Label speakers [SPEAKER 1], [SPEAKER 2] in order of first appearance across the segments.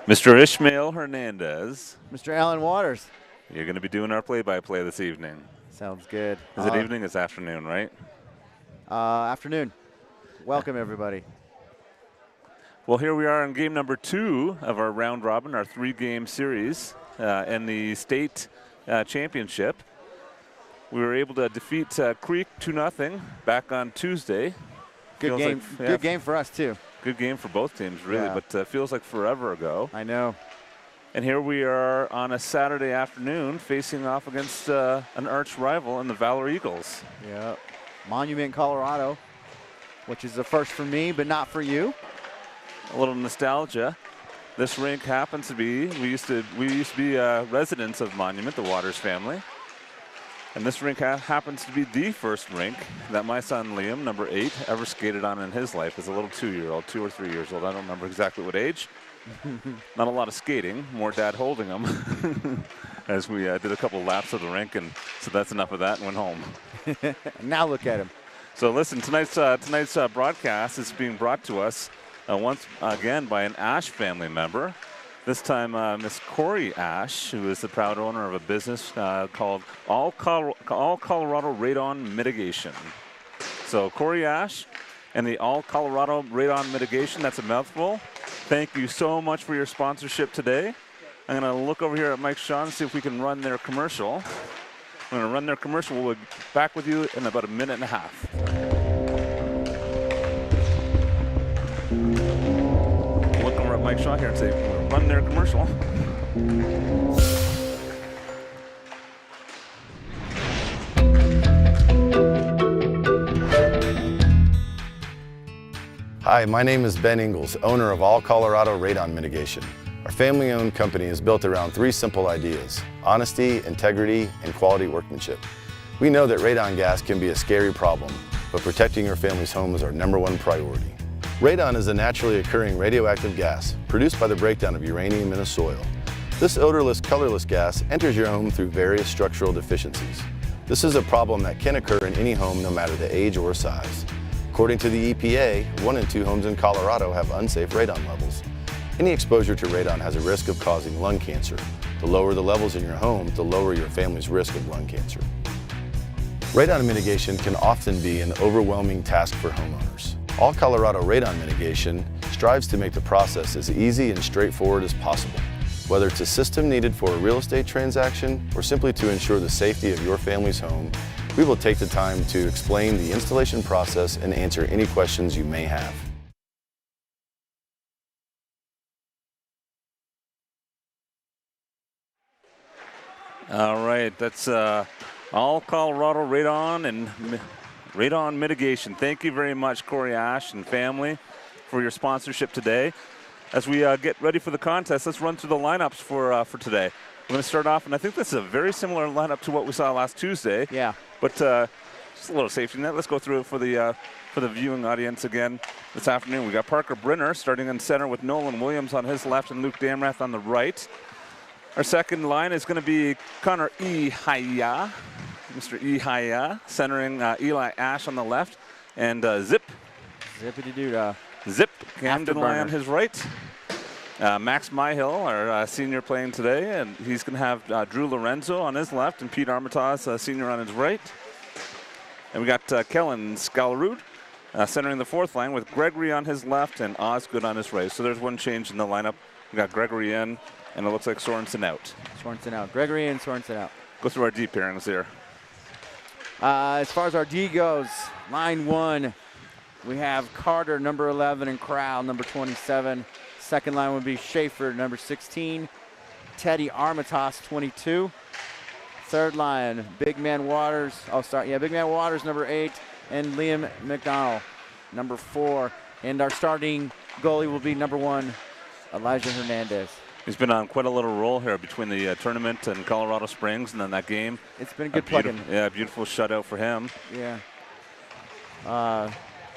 [SPEAKER 1] Mr. Ishmael Hernandez.
[SPEAKER 2] Mr. Alan Waters.
[SPEAKER 1] You're going to be doing our play-by-play this evening.
[SPEAKER 2] Sounds good.
[SPEAKER 1] Is it evening? It's afternoon, right?
[SPEAKER 2] Afternoon. Welcome, everybody.
[SPEAKER 1] Well, here we are in game number 2 of our round robin, our 3-game series in the state championship. We were able to defeat Creek 2-0 back on Tuesday.
[SPEAKER 2] Good game. Good game for us too.
[SPEAKER 1] Good game for both teams, really, but feels like forever ago.
[SPEAKER 2] I know.
[SPEAKER 1] And here we are on a Saturday afternoon facing off against an arch rival in the Valor Eagles.
[SPEAKER 2] Yeah. Monument, Colorado, which is the first for me, but not for you.
[SPEAKER 1] A little nostalgia. This rink happens to be, we used to be residents of Monument, the Waters family. And this rink happens to be the first rink that my son Liam, number 8, ever skated on in his life as a little 2-year-old, 2 or 3 years old. I don't remember exactly what age. Not a lot of skating, more dad holding him as we did a couple laps of the rink, and so that's enough of that and went home.
[SPEAKER 2] Now look at him.
[SPEAKER 1] So listen, tonight's broadcast is being brought to us once again by an Ash family member. This time, Miss Corey Ash, who is the proud owner of a business called All Colorado Radon Mitigation. So Corey Ash and the All Colorado Radon Mitigation, that's a mouthful. Thank you so much for your sponsorship today. I'm going to look over here at Mike Shaw and see if we can run their commercial. We're going to run their commercial. We'll be back with you in about a minute and a half. Look over at Mike Shaw here and say, run their commercial.
[SPEAKER 3] Hi, my name is Ben Ingalls, owner of All Colorado Radon Mitigation. Our family-owned company is built around 3 simple ideas: honesty, integrity, and quality workmanship. We know that radon gas can be a scary problem, but protecting your family's home is our #1 priority. Radon is a naturally occurring radioactive gas produced by the breakdown of uranium in a soil. This odorless, colorless gas enters your home through various structural deficiencies. This is a problem that can occur in any home no matter the age or size. According to the EPA, 1 in 2 homes in Colorado have unsafe radon levels. Any exposure to radon has a risk of causing lung cancer. The lower the levels in your home, the lower your family's risk of lung cancer. Radon mitigation can often be an overwhelming task for homeowners. All Colorado Radon Mitigation strives to make the process as easy and straightforward as possible. Whether it's a system needed for a real estate transaction or simply to ensure the safety of your family's home, we will take the time to explain the installation process and answer any questions you may have.
[SPEAKER 1] All right, that's All Colorado Radon and Radon Mitigation. Thank you very much, Corey Ash and family, for your sponsorship today. As we get ready for the contest, let's run through the lineups for today. We're going to start off, and I think this is a very similar lineup to what we saw last Tuesday.
[SPEAKER 2] Yeah.
[SPEAKER 1] But just a little safety net. Let's go through it for the viewing audience again this afternoon. We got Parker Brenner starting in center with Nolan Williams on his left and Luke Damrath on the right. Our second line is going to be Connor Ihaya, Mr. Ihaya, centering Eli Ash on the left, and Zip Camden on his right. Max Myhill, our senior, playing today, and he's going to have Drew Lorenzo on his left and Pete Armitage, senior, on his right. And we got Kellen Scalarud centering the fourth line with Gregory on his left and Osgood on his right. So there's one change in the lineup. We got Gregory in, and it looks like Sorensen out.
[SPEAKER 2] Gregory in, Sorensen out.
[SPEAKER 1] Go through our D pairings here.
[SPEAKER 2] As far as our D goes, line 1, we have Carter, number 11, and Crowell, number 27. Second line would be Schaefer, number 16. Teddy Armitage, 22. Third line, Big Man Waters. Big Man Waters, number 8, and Liam McDonald, number 4. And our starting goalie will be number 1, Elijah Hernandez.
[SPEAKER 1] He's been on quite a little roll here between the tournament and Colorado Springs and then that game.
[SPEAKER 2] It's been a good plug-in.
[SPEAKER 1] Yeah, beautiful shutout for him.
[SPEAKER 2] Yeah.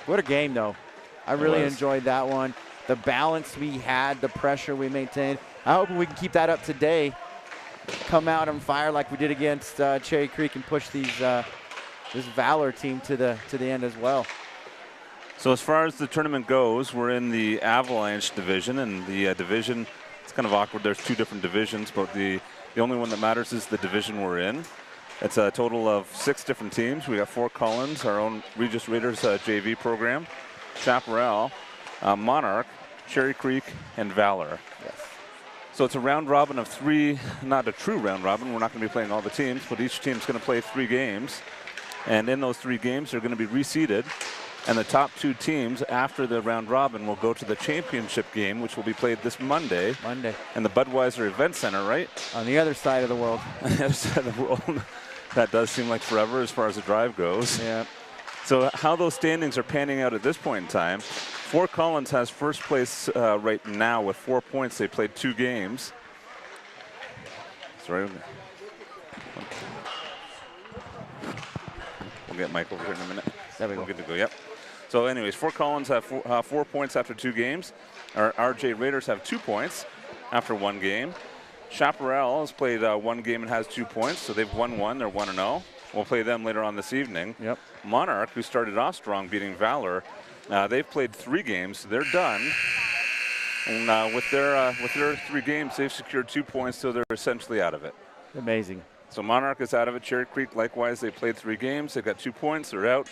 [SPEAKER 2] What a game, though. I really enjoyed that one. The balance we had, the pressure we maintained. I hope we can keep that up today. Come out on fire like we did against Cherry Creek and push this Valor team to the end as well.
[SPEAKER 1] So as far as the tournament goes, we're in the Avalanche division, and the division It's kind of awkward. There's 2 different divisions, but the only one that matters is the division we're in. It's a total of 6 different teams. We got Fort Collins, our own Regis Raiders JV program, Chaparral, Monarch, Cherry Creek, and Valor.
[SPEAKER 2] Yes.
[SPEAKER 1] So it's a round robin of 3, not a true round robin. We're not going to be playing all the teams, but each team's going to play 3 games. And in those 3 games, they're going to be reseeded. And the top 2 teams after the round robin will go to the championship game, which will be played this Monday. And the Budweiser Event Center, right?
[SPEAKER 2] On the other side of the world.
[SPEAKER 1] On the other side of the world. That does seem like forever as far as the drive goes.
[SPEAKER 2] Yeah.
[SPEAKER 1] So how those standings are panning out at this point in time, Fort Collins has first place right now with 4 points. They played 2 games. Sorry. We'll get Mike over here in a minute.
[SPEAKER 2] There we go.
[SPEAKER 1] We're good to go, yep. So anyways, Fort Collins have 4 points after 2 games. Our RJ Raiders have 2 points after 1 game. Chaparral has played 1 game and has 2 points, so they've won 1. They're 1-0. We'll play them later on this evening.
[SPEAKER 2] Yep.
[SPEAKER 1] Monarch, who started off strong, beating Valor, they've played 3 games. They're done. And with their 3 games, they've secured 2 points, so they're essentially out of it.
[SPEAKER 2] Amazing.
[SPEAKER 1] So Monarch is out of it. Cherry Creek, likewise, they played 3 games. They've got 2 points. They're out.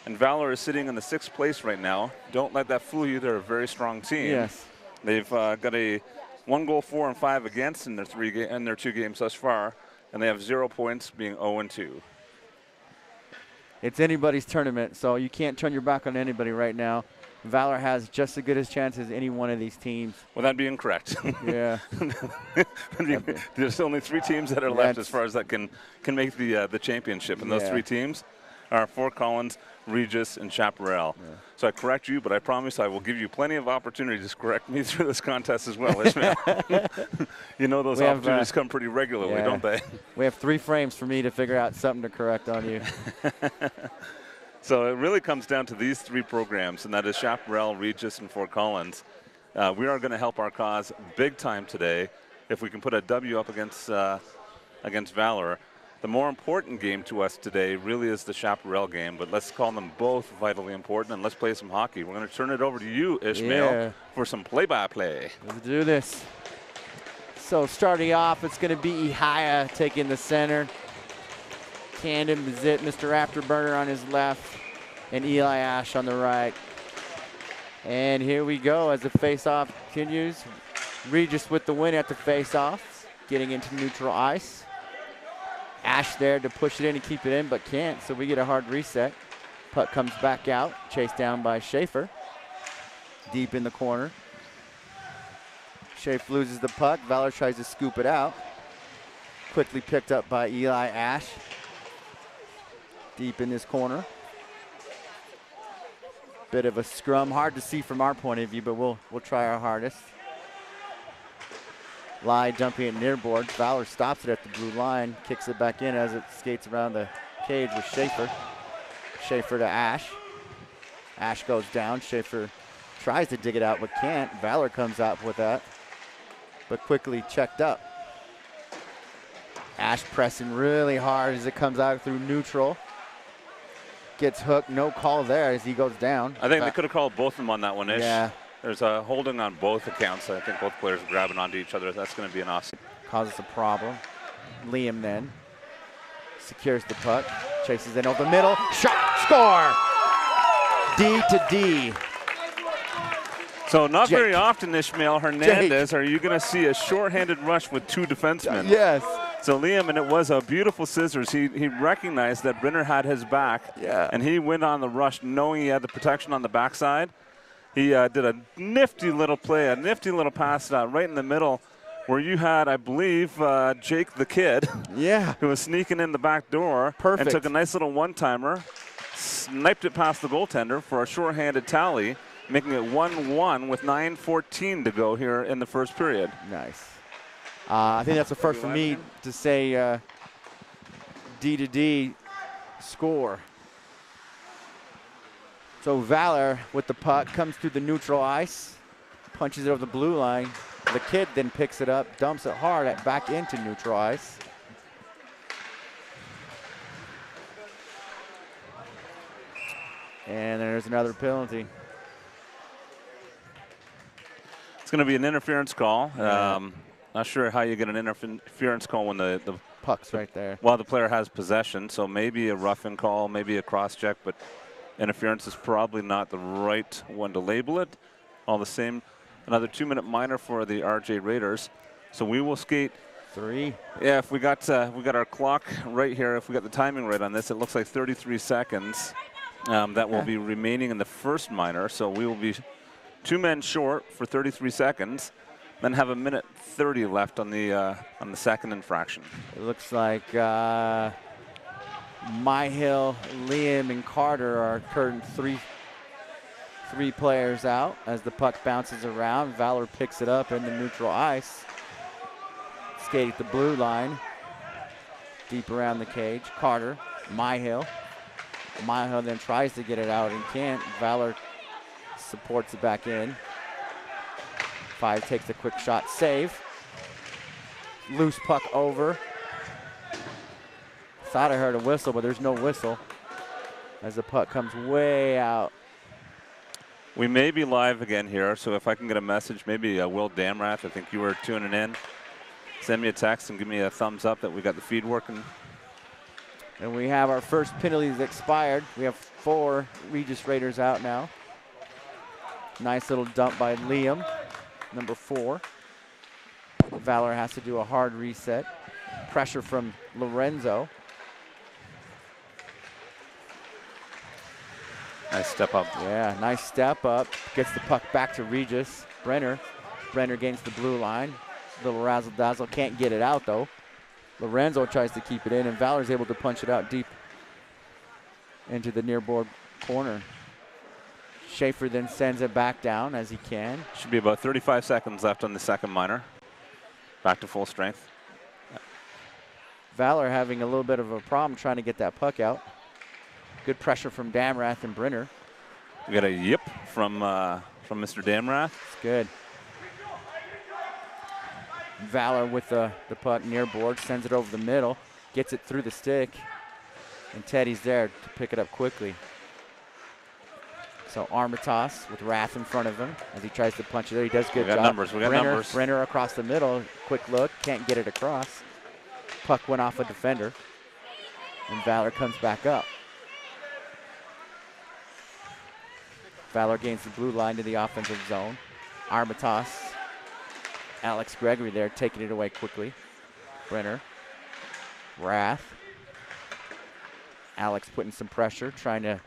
[SPEAKER 1] And Valor is sitting in the 6th place right now. Don't let that fool you. They're a very strong team.
[SPEAKER 2] Yes.
[SPEAKER 1] They've got a 1 goal, 4 and 5 against in their 2 games thus far, and they have 0 points, being 0-2.
[SPEAKER 2] It's anybody's tournament, so you can't turn your back on anybody right now. Valor has just as good a chance as any one of these teams.
[SPEAKER 1] Well, that'd be incorrect.
[SPEAKER 2] Yeah.
[SPEAKER 1] There's only 3 teams that are left as far as that can make the championship, and those 3 teams are Fort Collins, Regis, and Chaparral. Yeah. So I correct you, but I promise I will give you plenty of opportunities to correct me through this contest as well, Ishmael. You know those opportunities come pretty regularly, don't they?
[SPEAKER 2] We have 3 frames for me to figure out something to correct on you.
[SPEAKER 1] So it really comes down to these 3 programs, and that is Chaparral, Regis, and Fort Collins. We are going to help our cause big time today if we can put a W up against Valor. The more important game to us today really is the Chaparral game, but let's call them both vitally important, and let's play some hockey. We're going to turn it over to you, Ishmael, for some play-by-play.
[SPEAKER 2] Let's do this. So starting off, it's going to be Ihaya taking the center. Camden Bazit, Mr. Afterburner on his left, and Eli Ash on the right. And here we go as the face-off continues. Regis with the win at the face-off, getting into neutral ice. Ash there to push it in and keep it in, but can't, so we get a hard reset. Puck comes back out, chased down by Schaefer. Deep in the corner. Schaefer loses the puck. Valor tries to scoop it out. Quickly picked up by Eli Ash. Deep in this corner. Bit of a scrum, hard to see from our point of view, but we'll try our hardest. Lai jumping at near board. Valor stops it at the blue line, kicks it back in as it skates around the cage with Schaefer. Schaefer to Ash. Ash goes down. Schaefer tries to dig it out but can't. Valor comes out with that, but quickly checked up. Ash pressing really hard as it comes out through neutral. Gets hooked, no call there as he goes down.
[SPEAKER 1] I think they could have called both of them on that one, Ish.
[SPEAKER 2] Yeah.
[SPEAKER 1] There's a holding on both accounts. I think both players are grabbing onto each other. That's going to be an offside.
[SPEAKER 2] Causes a problem. Liam then secures the puck, chases in over the middle, shot, score! D to D.
[SPEAKER 1] So not very often, Ishmael Hernandez, are you going to see a shorthanded rush with 2 defensemen?
[SPEAKER 2] Yes.
[SPEAKER 1] So Liam, and it was a beautiful scissors. He recognized that Brenner had his back, and he went on the rush knowing he had the protection on the backside. He did a nifty little play, a nifty little pass right in the middle where you had, I believe, Jake the Kid, who was sneaking in the back door.
[SPEAKER 2] Perfect.
[SPEAKER 1] And took a nice little one-timer, sniped it past the goaltender for a shorthanded tally, making it 1-1 with 9:14 to go here in the first period.
[SPEAKER 2] Nice. I think that's the first for me to say D to D score. So Valor with the puck comes through the neutral ice, punches it over the blue line. The Kid then picks it up, dumps it hard back into neutral ice. And there's another penalty.
[SPEAKER 1] going to be an interference call.
[SPEAKER 2] Yeah.
[SPEAKER 1] Not sure how you get an interference call when the
[SPEAKER 2] Puck's right there.
[SPEAKER 1] well, the player has possession, so maybe a rough-in call, maybe a cross-check, but interference is probably not the right one to label it. All the same, another 2-minute minor for the RJ Raiders. So we will skate
[SPEAKER 2] 3.
[SPEAKER 1] Yeah, if we got our clock right here, if we got the timing right on this, it looks like 33 seconds that will be remaining in the first minor. So we will be 2 men short for 33 seconds, then have 1:30 left on the second infraction.
[SPEAKER 2] It looks like Myhill, Liam, and Carter are current three players out as the puck bounces around. Valor picks it up in the neutral ice. Skate at the blue line, deep around the cage. Carter, Myhill. Myhill then tries to get it out and can't. Valor supports it back in. 5 takes a quick shot, save. Loose puck over. Thought I heard a whistle, but there's no whistle as the puck comes way out.
[SPEAKER 1] We may be live again here, so if I can get a message, maybe Will Damrath, I think you were tuning in. Send me a text and give me a thumbs up that we got the feed working.
[SPEAKER 2] And we have our first penalties expired. We have 4 Regis Raiders out now. Nice little dump by Liam, number 4. Valor has to do a hard reset. Pressure from Lorenzo.
[SPEAKER 1] Nice step up.
[SPEAKER 2] Yeah, nice step up. Gets the puck back to Regis. Brenner gains the blue line. Little razzle-dazzle, can't get it out though. Lorenzo tries to keep it in, and Valor's able to punch it out deep into the near board corner. Schaefer then sends it back down as he can.
[SPEAKER 1] Should be about 35 seconds left on the second minor. Back to full strength.
[SPEAKER 2] Valor having a little bit of a problem trying to get that puck out. Good pressure from Damrath and Brenner.
[SPEAKER 1] We got a yip from Mr. Damrath.
[SPEAKER 2] It's good. Valor with the puck near board, sends it over the middle, gets it through the stick, and Teddy's there to pick it up quickly. So Armitage with Rath in front of him as he tries to punch it there. He does a good job.
[SPEAKER 1] We got numbers.
[SPEAKER 2] Brenner across the middle, quick look, can't get it across. Puck went off a defender, and Valor comes back up. Valor gains the blue line to the offensive zone. Armitage. Alex Gregory there taking it away quickly. Brenner. Rath. Alex putting some pressure, trying to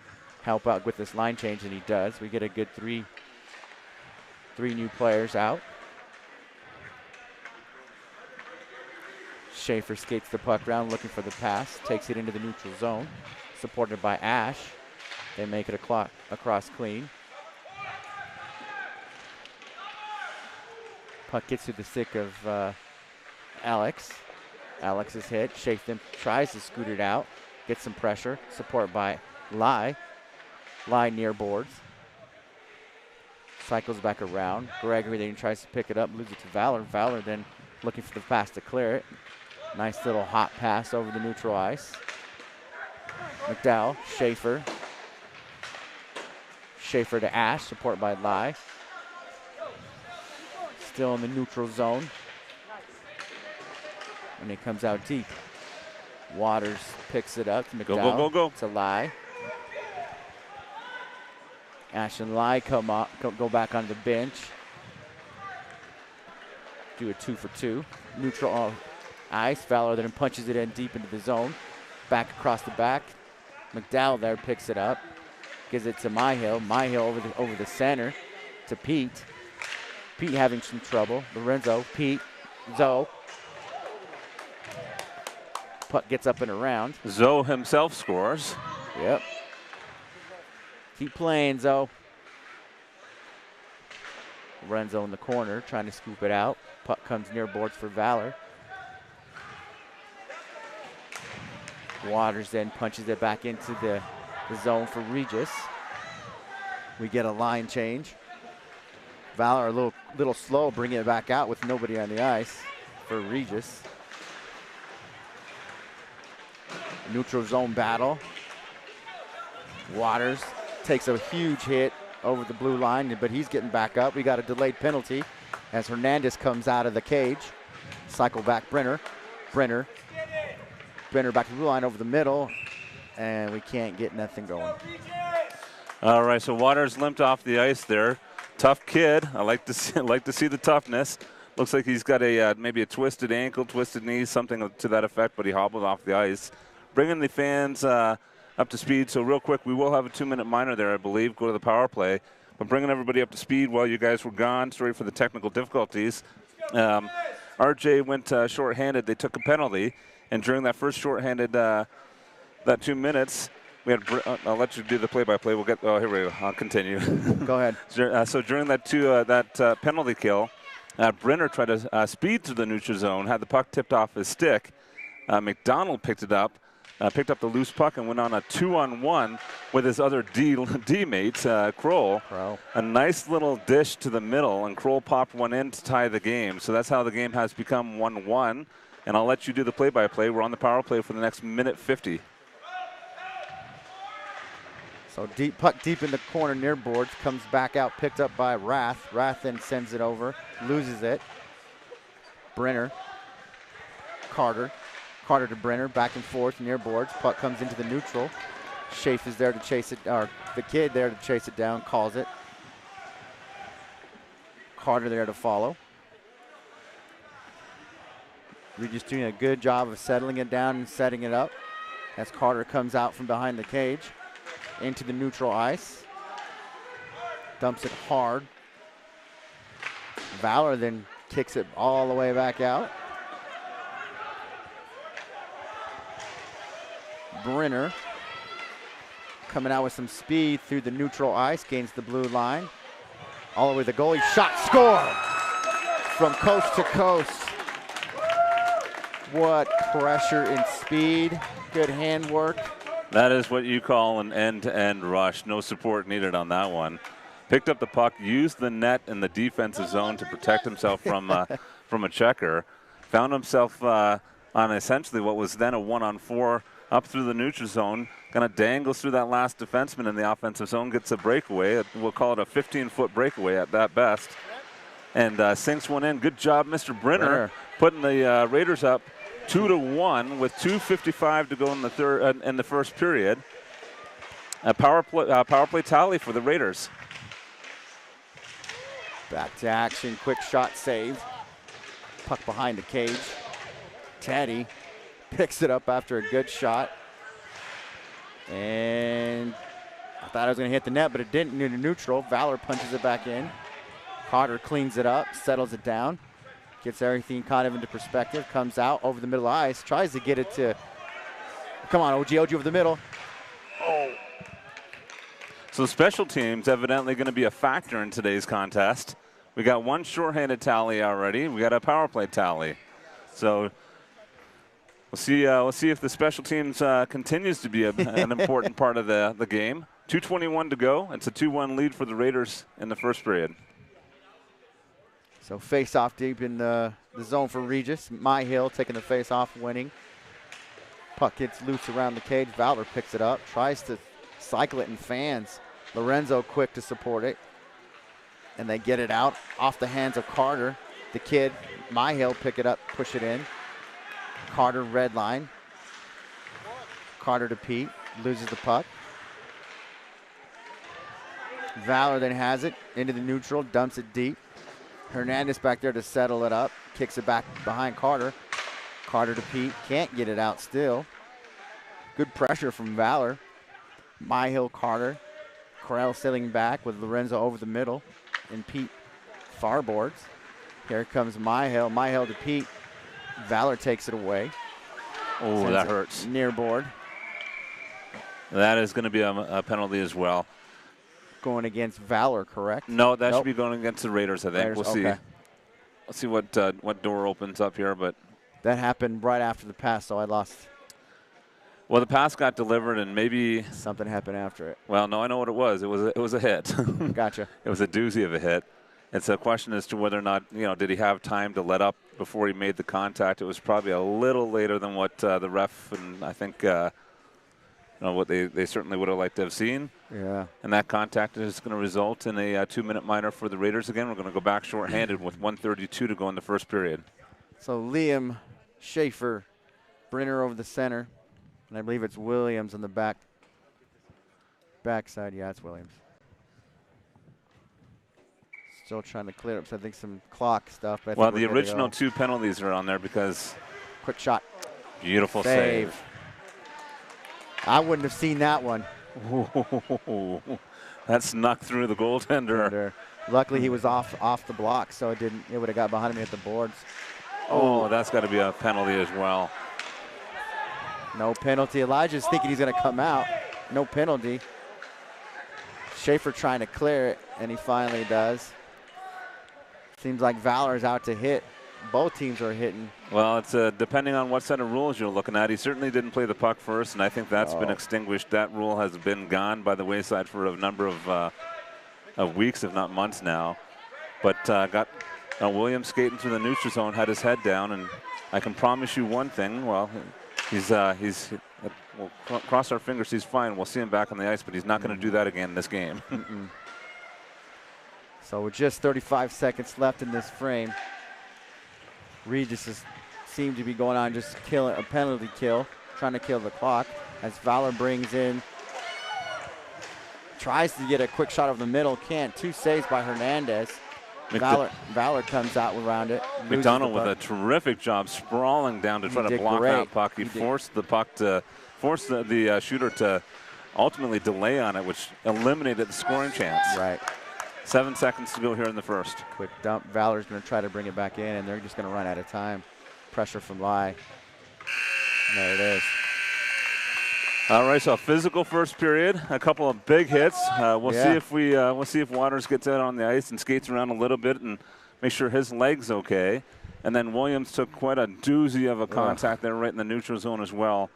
[SPEAKER 2] help out with this line change, and he does. We get a good three new players out. Schaefer skates the puck around looking for the pass, takes it into the neutral zone, supported by Ash. They make it across clean. Puck gets to the stick of Alex. Alex is hit. Schaefer tries to scoot it out, gets some pressure, support by Lai. Lai near boards. Cycles back around. Gregory then tries to pick it up, loses it to Valor. Valor then looking for the pass to clear it. Nice little hot pass over the neutral ice. McDowell, Schaefer. Schaefer to Ash, support by Lai. Still in the neutral zone. And it comes out deep. Waters picks it up to McDowell.
[SPEAKER 1] Go.
[SPEAKER 2] To Lai. Ash and Lai go back on the bench. Do a 2-for-2. Neutral ice. Valor then punches it in deep into the zone. Back across the back. McDowell there picks it up. Gives it to Myhill. Myhill over the center to Pete. Pete having some trouble. Lorenzo, Pete, Zoe. Puck gets up and around.
[SPEAKER 1] Zoe himself scores.
[SPEAKER 2] Yep. Keep playing, Zoe. Lorenzo in the corner trying to scoop it out. Puck comes near boards for Valor. Waters then punches it back into the zone for Regis. We get a line change. Valor a little slow bringing it back out with nobody on the ice for Regis. Neutral zone battle. Waters takes a huge hit over the blue line, but he's getting back up. We got a delayed penalty. as Hernandez comes out of the cage. Cycle back Brenner. Brenner back to the blue line over the middle, and we can't get nothing going.
[SPEAKER 1] All right, so Waters limped off the ice there. Tough kid. I like to see the toughness. Looks like he's got a maybe a twisted ankle, twisted knee, something to that effect, but he hobbled off the ice. Bringing the fans up to speed. So real quick, we will have a 2-minute minor there, I believe. Go to the power play. But bringing everybody up to speed while you guys were gone. Sorry for the technical difficulties. RJ went shorthanded. They took a penalty. And during that first shorthanded, that 2 minutes, we had. I'll let you do the play-by-play. We'll get. Oh, here we go. I'll continue.
[SPEAKER 2] Go ahead.
[SPEAKER 1] So during that penalty kill, Brenner tried to speed through the neutral zone, had the puck tipped off his stick. McDonald picked it up, picked up the loose puck, and went on a 2-on-1 with his other D mate, Kroll. A nice little dish to the middle, and Kroll popped one in to tie the game. So that's how the game has become 1-1. And I'll let you do the play-by-play. We're on the power play for the next minute 50.
[SPEAKER 2] So puck deep in the corner near boards, comes back out, picked up by Rath. Rath then sends it over, loses it. Brenner, Carter to Brenner, back and forth near boards. Puck comes into the neutral. Schaeff is there to chase it, or the kid there to chase it down, calls it. Carter there to follow. Regis doing a good job of settling it down and setting it up as Carter comes out from behind the cage into the neutral ice. Dumps it hard. Valor then kicks it all the way back out. Brenner coming out with some speed through the neutral ice, gains the blue line. All the way to the goalie, shot, score! From coast to coast. What pressure and speed, good handwork.
[SPEAKER 1] That is what you call an end-to-end rush. No support needed on that one. Picked up the puck, used the net in the defensive zone to protect himself from a checker. Found himself on essentially what was then a 1-on-4 up through the neutral zone. Kind of dangles through that last defenseman in the offensive zone, gets a breakaway. We'll call it a 15-foot breakaway at that best. And sinks one in. Good job, Mr. Brenner. Putting the Raiders up 2-1 with 2:55 to go in the first period. A power play tally for the Raiders.
[SPEAKER 2] Back to action, quick shot save. Puck behind the cage. Teddy picks it up after a good shot. And I thought I was going to hit the net, but it didn't. Near the neutral. Valor punches it back in. Carter cleans it up, settles it down. Gets everything kind of into perspective, comes out over the middle of the ice, tries to get it to, come on, OG over the middle. Oh.
[SPEAKER 1] So special teams evidently going to be a factor in today's contest. We got one shorthanded tally already. We got a power play tally. So we'll see if the special teams continues to be an important part of the game. 2:21 to go. It's a 2-1 lead for the Raiders in the first period.
[SPEAKER 2] So face-off deep in the zone for Regis. Myhill taking the face-off, winning. Puck gets loose around the cage. Valor picks it up, tries to cycle it in fans. Lorenzo quick to support it. And they get it out off the hands of Carter. The kid, Myhill, pick it up, push it in. Carter red line. Carter to Pete, loses the puck. Valor then has it into the neutral, dumps it deep. Hernandez back there to settle it up. Kicks it back behind Carter. Carter to Pete. Can't get it out still. Good pressure from Valor. Myhill, Carter. Corral sailing back with Lorenzo over the middle. And Pete far boards. Here comes Myhill. Myhill to Pete. Valor takes it away.
[SPEAKER 1] Oh, that hurts.
[SPEAKER 2] Near board.
[SPEAKER 1] That is going to be a penalty as well.
[SPEAKER 2] Going against Valor, correct?
[SPEAKER 1] No, that should be going against the Raiders, I think.
[SPEAKER 2] Raiders,
[SPEAKER 1] we'll see.
[SPEAKER 2] okay.
[SPEAKER 1] Let's see what door opens up here, but
[SPEAKER 2] that happened right after the pass, so I lost.
[SPEAKER 1] Well, the pass got delivered, and maybe
[SPEAKER 2] something happened after it.
[SPEAKER 1] Well, no, I know what it was. It was a hit.
[SPEAKER 2] Gotcha.
[SPEAKER 1] It was a doozy of a hit. It's a question as to whether or not, did he have time to let up before he made the contact? It was probably a little later than what the ref and I think what they certainly would have liked to have seen.
[SPEAKER 2] Yeah.
[SPEAKER 1] And that contact is going to result in a 2-minute minor for the Raiders again. We're going to go back shorthanded with 1:32 to go in the first period.
[SPEAKER 2] So Liam, Schaefer, Brenner over the center, and I believe it's Williams on the backside. Yeah, it's Williams. Still trying to clear up, so I think some clock stuff. But
[SPEAKER 1] Well, the original 2 penalties are on there because
[SPEAKER 2] quick shot.
[SPEAKER 1] Beautiful save.
[SPEAKER 2] I wouldn't have seen that one.
[SPEAKER 1] That snuck through the goaltender.
[SPEAKER 2] Luckily, he was off the block, so it would have got behind him at the boards.
[SPEAKER 1] Oh, that's got to be a penalty as well.
[SPEAKER 2] No penalty. Elijah's thinking he's going to come out. No penalty. Schaefer trying to clear it, and he finally does. Seems like Valor's out to hit. Both teams are hitting.
[SPEAKER 1] Well, it's depending on what set of rules you're looking at. He certainly didn't play the puck first, and I think that's been extinguished. That rule has been gone by the wayside for a number of weeks, if not months now. But got Williams skating through the neutral zone, had his head down, and I can promise you one thing. Well, we'll cross our fingers he's fine. We'll see him back on the ice, but he's not going to do that again in this game.
[SPEAKER 2] So with just 35 seconds left in this frame, Regis seemed to be going on just a penalty kill, trying to kill the clock as Valor brings in, tries to get a quick shot over the middle, can't. 2 saves by Hernandez. Valor comes out around it.
[SPEAKER 1] McDonald with a terrific job sprawling down to try to block that puck. He forced the puck to force the shooter to ultimately delay on it, which eliminated the scoring chance.
[SPEAKER 2] Right.
[SPEAKER 1] 7 seconds to go here in the first.
[SPEAKER 2] Quick dump. Valor's going to try to bring it back in, and they're just going to run out of time. Pressure from Lai. There it is.
[SPEAKER 1] All right, so a physical first period, a couple of big hits. We'll see if Waters gets out on the ice and skates around a little bit and make sure his leg's okay. And then Williams took quite a doozy of a contact there right in the neutral zone as well.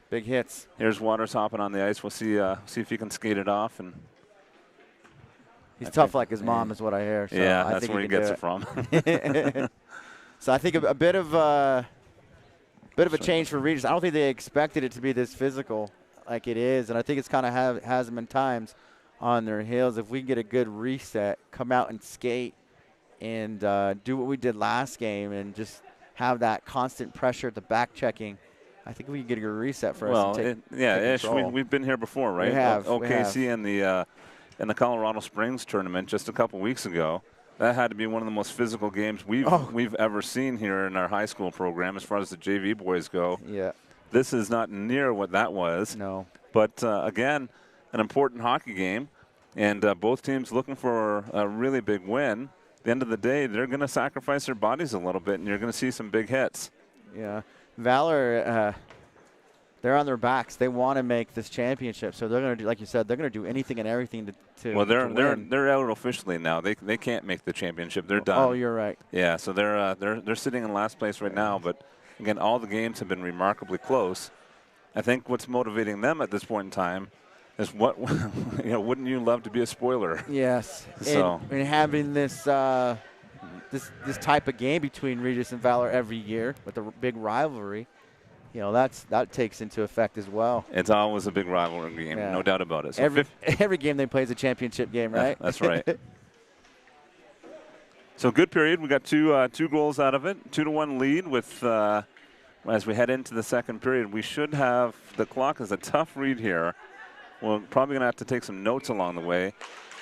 [SPEAKER 2] Big hits.
[SPEAKER 1] Here's Waters hopping on the ice. We'll see if he can skate it off. And
[SPEAKER 2] he's tough like his mom is what I hear. So
[SPEAKER 1] yeah,
[SPEAKER 2] I
[SPEAKER 1] that's
[SPEAKER 2] think
[SPEAKER 1] where he gets it from.
[SPEAKER 2] So I think a bit of a change for Regis. I don't think they expected it to be this physical like it is, and I think it's kind of has them in times on their heels. If we can get a good reset, come out and skate, and do what we did last game, and just have that constant pressure at the back checking, I think we can get a good reset for us.
[SPEAKER 1] Ish, we've been here before, right?
[SPEAKER 2] We have.
[SPEAKER 1] OKC in the Colorado Springs tournament just a couple weeks ago. That had to be one of the most physical games we've ever seen here in our high school program as far as the JV boys go.
[SPEAKER 2] Yeah.
[SPEAKER 1] This is not near what that was.
[SPEAKER 2] No.
[SPEAKER 1] But, again, an important hockey game, and both teams looking for a really big win. At the end of the day, they're going to sacrifice their bodies a little bit, and you're going to see some big hits.
[SPEAKER 2] Yeah. Valor, they're on their backs. They want to make this championship, so they're going to do, like you said, they're going to do anything and everything to
[SPEAKER 1] well,
[SPEAKER 2] win.
[SPEAKER 1] they're out officially now. They can't make the championship. They're done.
[SPEAKER 2] Oh, you're right.
[SPEAKER 1] Yeah, so they're sitting in last place right now. But again, all the games have been remarkably close. I think what's motivating them at this point in time is wouldn't you love to be a spoiler?
[SPEAKER 2] Yes.
[SPEAKER 1] So
[SPEAKER 2] and having this this type of game between Regis and Valor every year with a big rivalry. That takes into effect as well.
[SPEAKER 1] It's always a big rivalry game, no doubt about it. So
[SPEAKER 2] every game they play is a championship game, right?
[SPEAKER 1] That's right. So good period. We got two goals out of it, 2-1 lead with as we head into the second period. We should have the clock is a tough read here. We're probably going to have to take some notes along the way,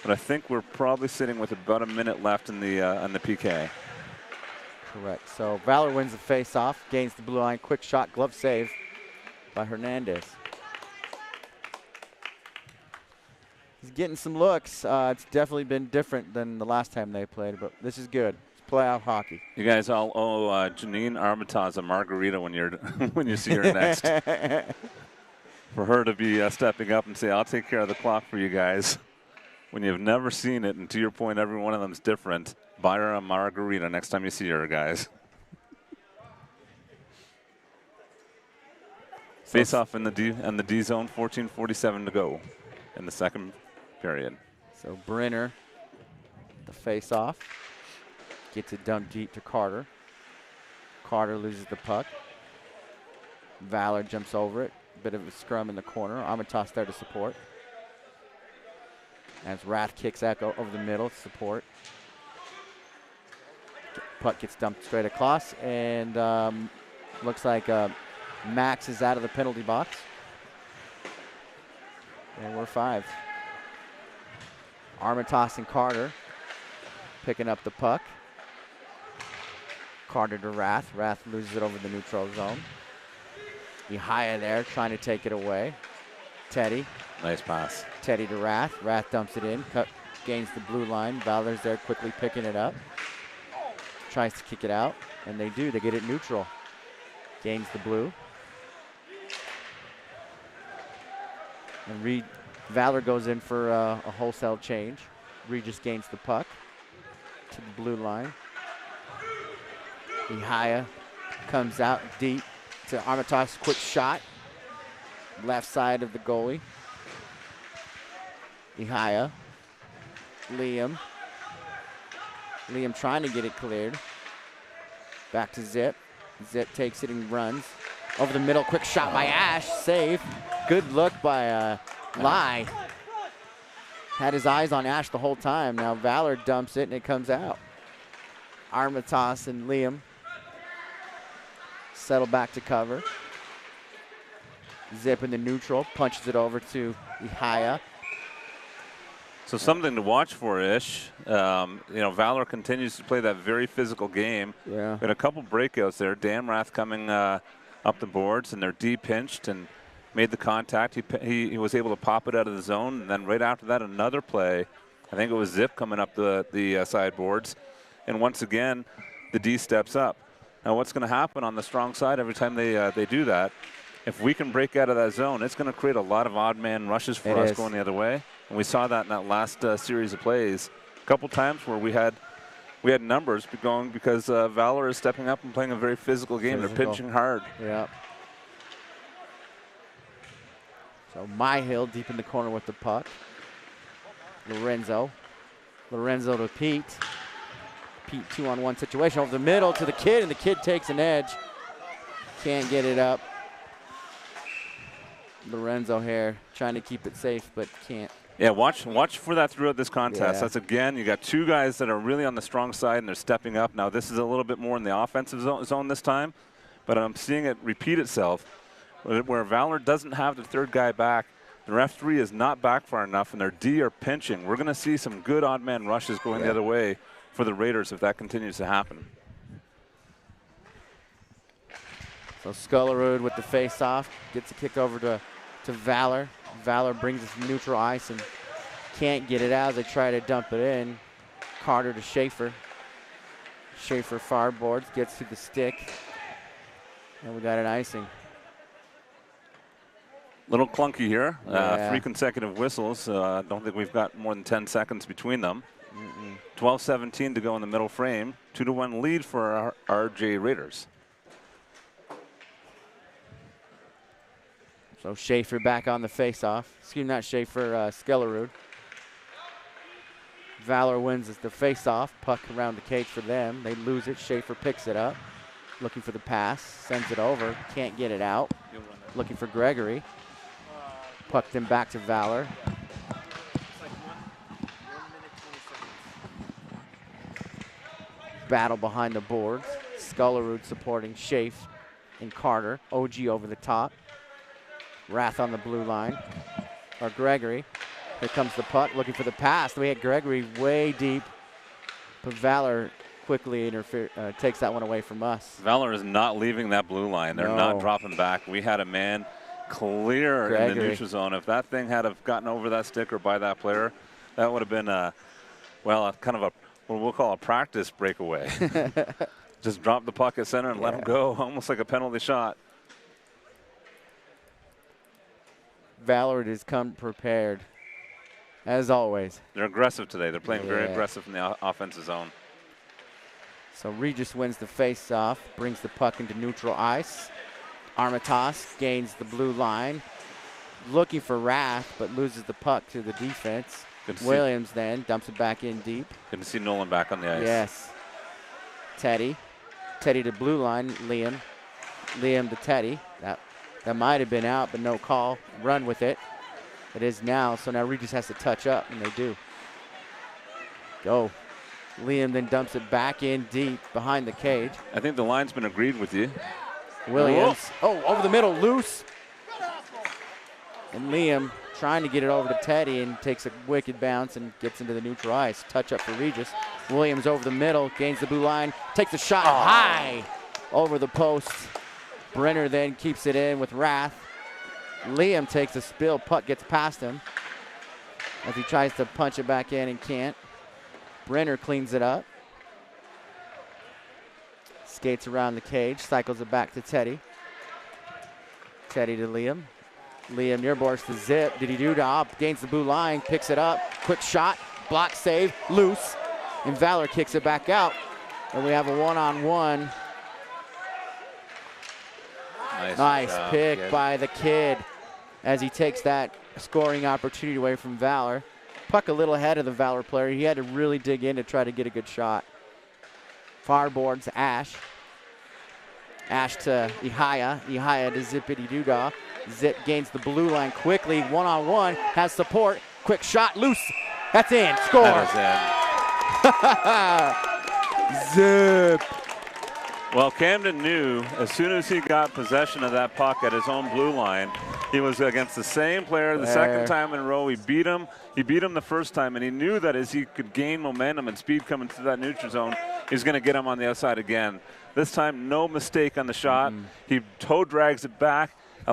[SPEAKER 1] but I think we're probably sitting with about a minute left in the PK.
[SPEAKER 2] Correct. So Valor wins the face-off, gains the blue line. Quick shot, glove save by Hernandez. He's getting some looks. It's definitely been different than the last time they played, but this is good. It's playoff hockey.
[SPEAKER 1] You guys all owe Janine Armitage a margarita when you see her next. For her to be stepping up and say, "I'll take care of the clock for you guys," when you've never seen it, and to your point, every one of them's different. Buy her a margarita next time you see her, guys. Face off in the D zone, 14:47 to go in the second period.
[SPEAKER 2] So Brenner, the face off, gets it dumped deep to Carter. Carter loses the puck. Valor jumps over it. Bit of a scrum in the corner. Armitage there to support. As Rath kicks out over the middle to support. Puck gets dumped straight across, and looks like Max is out of the penalty box. And we're 5. Armitage and Carter picking up the puck. Carter to Rath. Rath loses it over the neutral zone. Ihaya there trying to take it away. Teddy.
[SPEAKER 1] Nice pass.
[SPEAKER 2] Teddy to Rath. Rath dumps it in. Gains the blue line. Valor's there quickly picking it up. Tries to kick it out, and they do. They get it neutral. Gains the blue. And Valor goes in for a wholesale change. Regis gains the puck to the blue line. Ihaya comes out deep to Armitage. Quick shot. Left side of the goalie. Ihaya. Liam. Liam trying to get it cleared. Back to Zip. Zip takes it and runs. Over the middle, quick shot by Ash. Save. Good look by Lai. Had his eyes on Ash the whole time. Now Valor dumps it and it comes out. Armitage and Liam settle back to cover. Zip in the neutral, punches it over to Ihaya.
[SPEAKER 1] So something to watch for, Ish. Valor continues to play that very physical game.
[SPEAKER 2] Yeah.
[SPEAKER 1] Got a couple breakouts there. Damrath coming up the boards, and they're D-pinched and made the contact. He was able to pop it out of the zone, and then right after that, another play. I think it was Zip coming up the sideboards. And once again, the D steps up. Now what's going to happen on the strong side every time they do that, if we can break out of that zone, it's going to create a lot of odd man rushes for us going the other way. And we saw that in that last series of plays. A couple times where we had numbers going because Valor is stepping up and playing a very physical game. They're pinching hard.
[SPEAKER 2] Yeah. So Myhill deep in the corner with the puck. Lorenzo to Pete. Pete 2-on-1 situation over the middle to the kid, and the kid takes an edge. Can't get it up. Lorenzo here trying to keep it safe, but can't.
[SPEAKER 1] Yeah, watch for that throughout this contest.
[SPEAKER 2] Yeah.
[SPEAKER 1] That's, again, you got two guys that are really on the strong side, and they're stepping up. Now, this is a little bit more in the offensive zone this time, but I'm seeing it repeat itself where Valor doesn't have the third guy back. The F3 is not back far enough, and their D are pinching. We're going to see some good odd man rushes going the other way for the Raiders if that continues to happen.
[SPEAKER 2] So Scullerud with the face-off gets a kick over to Valor. Valor brings us neutral ice and can't get it out as they try to dump it in. Carter to Schaefer. Schaefer far boards, gets to the stick, and we got an icing.
[SPEAKER 1] Little clunky here.
[SPEAKER 2] Yeah.
[SPEAKER 1] 3 consecutive whistles. Don't think we've got more than 10 seconds between them. 12-17 to go in the middle frame. 2-1 lead for our RJ Raiders.
[SPEAKER 2] So Schaefer back on the face-off. Excuse me, not Schaefer, Skellerud. Valor wins the face-off. Puck around the cage for them. They lose it. Schaefer picks it up. Looking for the pass. Sends it over. Can't get it out. Looking for Gregory. Pucked him back to Valor. Battle behind the boards. Scullerud supporting Schaefer and Carter. OG over the top. Rath on the blue line. Or Gregory. Here comes the puck, looking for the pass. We had Gregory way deep, but Valor quickly takes that one away from us.
[SPEAKER 1] Valor is not leaving that blue line. They're not dropping back. We had a man clear
[SPEAKER 2] Gregory
[SPEAKER 1] in the neutral zone. If that thing had have gotten over that stick or by that player, that would have been a kind of what we'll call a practice breakaway. Just drop the puck at center and let him go, almost like a penalty shot.
[SPEAKER 2] Valor has come prepared, as always.
[SPEAKER 1] They're aggressive today. They're playing very aggressive in the offensive zone.
[SPEAKER 2] So Regis wins the face-off, brings the puck into neutral ice. Armitage gains the blue line, looking for Rath, but loses the puck to the defense. Williams then dumps it back in deep.
[SPEAKER 1] Good to see Nolan back on the ice.
[SPEAKER 2] Yes. Teddy to blue line, Liam to Teddy. That That might have been out, but no call. Run with it. It is now, so now Regis has to touch up, and they do. Go. Liam then dumps it back in deep behind the cage.
[SPEAKER 1] I think the linesman agreed with you.
[SPEAKER 2] Williams. Whoa. Oh, over the middle, loose. And Liam trying to get it over to Teddy and takes a wicked bounce and gets into the neutral ice. Touch up for Regis. Williams over the middle, gains the blue line, takes a shot high over the post. Brenner then keeps it in with Rath. Liam takes a spill, puck gets past him as he tries to punch it back in and can't. Brenner cleans it up. Skates around the cage, cycles it back to Teddy. Teddy to Liam. Liam near boards to Zip. Did he do da? Gains the blue line, picks it up. Quick shot, block save, loose. And Valor kicks it back out. And we have a one-on-one. Nice pick by the kid as he takes that scoring opportunity away from Valor. Puck a little ahead of the Valor player. He had to really dig in to try to get a good shot. Far boards Ash. Ash to Ihaya. Ihaya to Zippity Doodah. Zip gains the blue line quickly. One-on-one. Has support. Quick shot. Loose. That's in. Score.
[SPEAKER 1] That is in.
[SPEAKER 2] Zip.
[SPEAKER 1] Well, Camden knew as soon as he got possession of that puck at his own blue line, he was against the same player the second time in a row. He beat him. He beat him the first time, and he knew that as he could gain momentum and speed coming to that neutral zone, he's going to get him on the outside again. This time, no mistake on the shot. He toe drags it back. A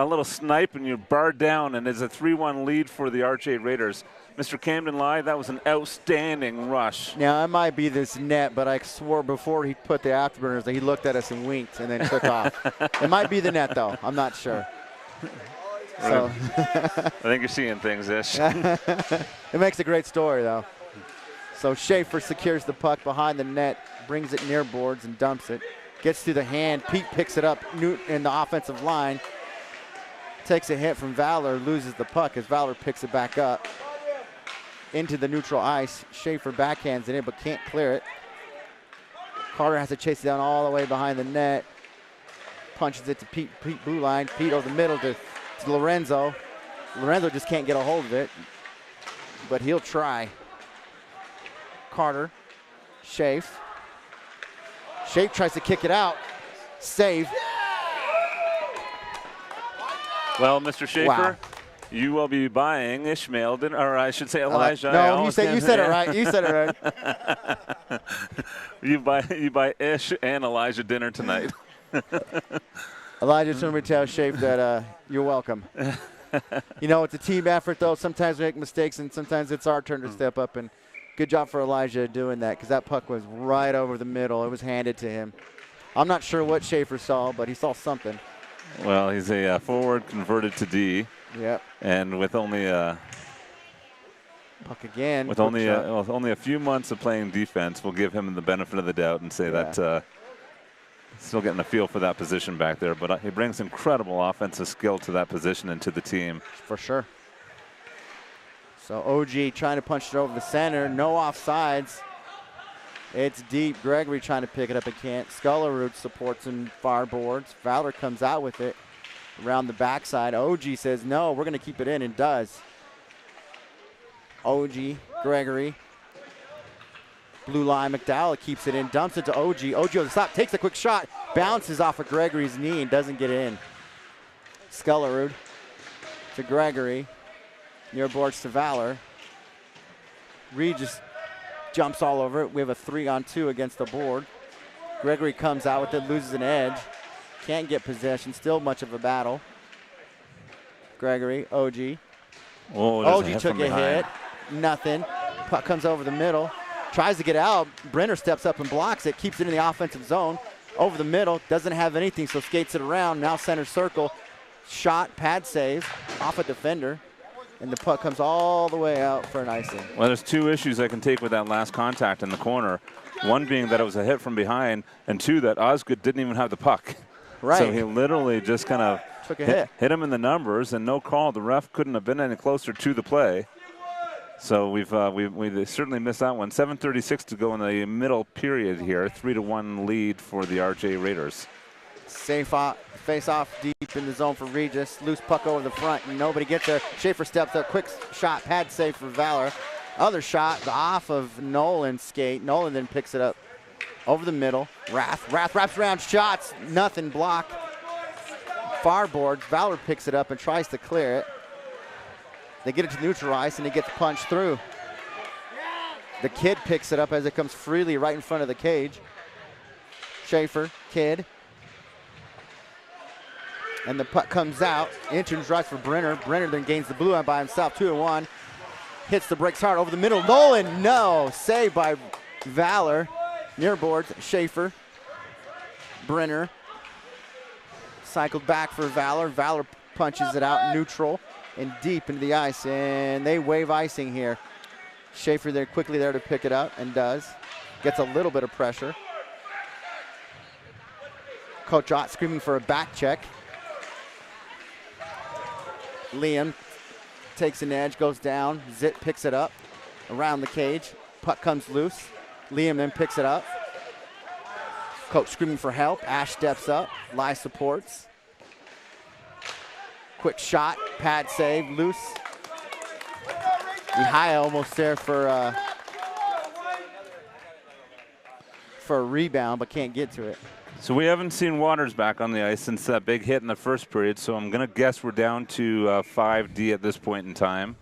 [SPEAKER 1] little snipe, and you bar down, and there's a 3-1 lead for the Arch8 Raiders. Mr. Camden Lai, that was an outstanding rush.
[SPEAKER 2] Now, it might be this net, but I swore before he put the afterburners that he looked at us and winked and then took off. It might be the net, though. I'm not sure. So
[SPEAKER 1] I think you're seeing things, Ish.
[SPEAKER 2] It makes a great story, though. So Schaefer secures the puck behind the net, brings it near boards and dumps it. Gets through the hand. Pete picks it up in the offensive line. Takes a hit from Valor, loses the puck as Valor picks it back up. Into the neutral ice. Schaefer backhands it in but can't clear it. Carter has to chase it down all the way behind the net. Punches it to Pete blue line. Pete over the middle to Lorenzo. Lorenzo just can't get a hold of it, but he'll try. Carter. Schaefer. Schaefer tries to kick it out. Save.
[SPEAKER 1] Well, Mr. Schaefer,
[SPEAKER 2] Wow.
[SPEAKER 1] you will be buying Ishmael, or I should say Elijah.
[SPEAKER 2] No, you said it right. You said it right.
[SPEAKER 1] You buy Ish and Elijah dinner tonight.
[SPEAKER 2] Elijah just wanted me to tell Schaefer that you're welcome. You know, it's a team effort, though. Sometimes we make mistakes, and sometimes it's our turn to step up. And good job for Elijah doing that, because that puck was right over the middle. It was handed to him. I'm not sure what Schaefer saw, but he saw something.
[SPEAKER 1] Well, he's a forward converted to D.
[SPEAKER 2] Yep.
[SPEAKER 1] And with only
[SPEAKER 2] puck again.
[SPEAKER 1] With only a few months of playing defense, we'll give him the benefit of the doubt and say that still getting a feel for that position back there. But he brings incredible offensive skill to that position and to the team.
[SPEAKER 2] For sure. So OG trying to punch it over the center. No offsides. It's deep. Gregory trying to pick it up and can't. Scullerud supports him far boards. Valor comes out with it around the backside. OG says, no, we're going to keep it in, and does. OG, Gregory. Blue line, McDowell keeps it in, dumps it to OG. OG on the stop, takes a quick shot, bounces off of Gregory's knee and doesn't get in. Scullerud to Gregory. Near boards to Valor. Regis jumps all over it. We have a 3-on-2 against the board. Gregory comes out with it, loses an edge. Can't get possession, still much of a battle. Gregory, OG. OG took a hit, nothing. Puck comes over the middle, tries to get out. Brenner steps up and blocks it, keeps it in the offensive zone. Over the middle, doesn't have anything, so skates it around. Now center circle, shot, pad save, off a defender. And the puck comes all the way out for an icing.
[SPEAKER 1] Well, there's two issues I can take with that last contact in the corner. One being that it was a hit from behind, and two, that Osgood didn't even have the puck.
[SPEAKER 2] Right.
[SPEAKER 1] So he literally just kind of
[SPEAKER 2] took a
[SPEAKER 1] hit him in the numbers, and no call. The ref couldn't have been any closer to the play. So we certainly missed that one. 7:36 to go in the middle period here. 3-1 lead for the Arch8 Raiders.
[SPEAKER 2] Face off deep in the zone for Regis. Loose puck over the front, and nobody gets there. Schaefer steps up, quick shot, pad save for Valor. Other shot off of Nolan's skate. Nolan then picks it up over the middle. Rath wraps around, shots, nothing, blocked. Far board, Valor picks it up and tries to clear it. They get it to neutral ice, and it gets punched through. The Kid picks it up as it comes freely right in front of the cage. Schaefer, Kid. And the puck comes out. Entrance drives for Brenner. Brenner then gains the blue line by himself, 2-1. Hits the brakes hard over the middle. Nolan, no. Saved by Valor. Near boards, Schaefer. Brenner. Cycled back for Valor. Valor punches it out neutral and deep into the ice. And they wave icing here. Schaefer there quickly there to pick it up, and does. Gets a little bit of pressure. Coach Ott screaming for a back check. Liam takes an edge, goes down. Zit picks it up around the cage. Puck comes loose. Liam then picks it up. Coach screaming for help. Ash steps up. Lai supports. Quick shot, pad save, loose. High almost there for a rebound, but can't get to it.
[SPEAKER 1] So we haven't seen Waters back on the ice since that big hit in the first period, so I'm going to guess we're down to 5D at this point in time.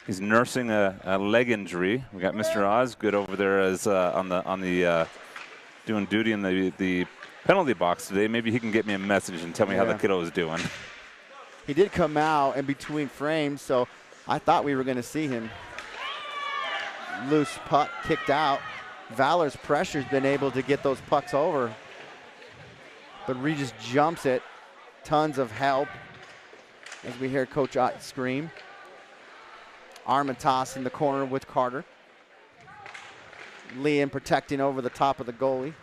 [SPEAKER 1] He's nursing a leg injury. We got Mr. Osgood over there as on the doing duty in the penalty box today. Maybe he can get me a message and tell me how the kiddo is doing.
[SPEAKER 2] He did come out in between frames, so I thought we were going to see him. Loose puck kicked out. Valor's pressure's been able to get those pucks over, but Regis jumps it. Tons of help as we hear Coach Ott scream. Armitage in the corner with Carter. Liam protecting over the top of the goalie.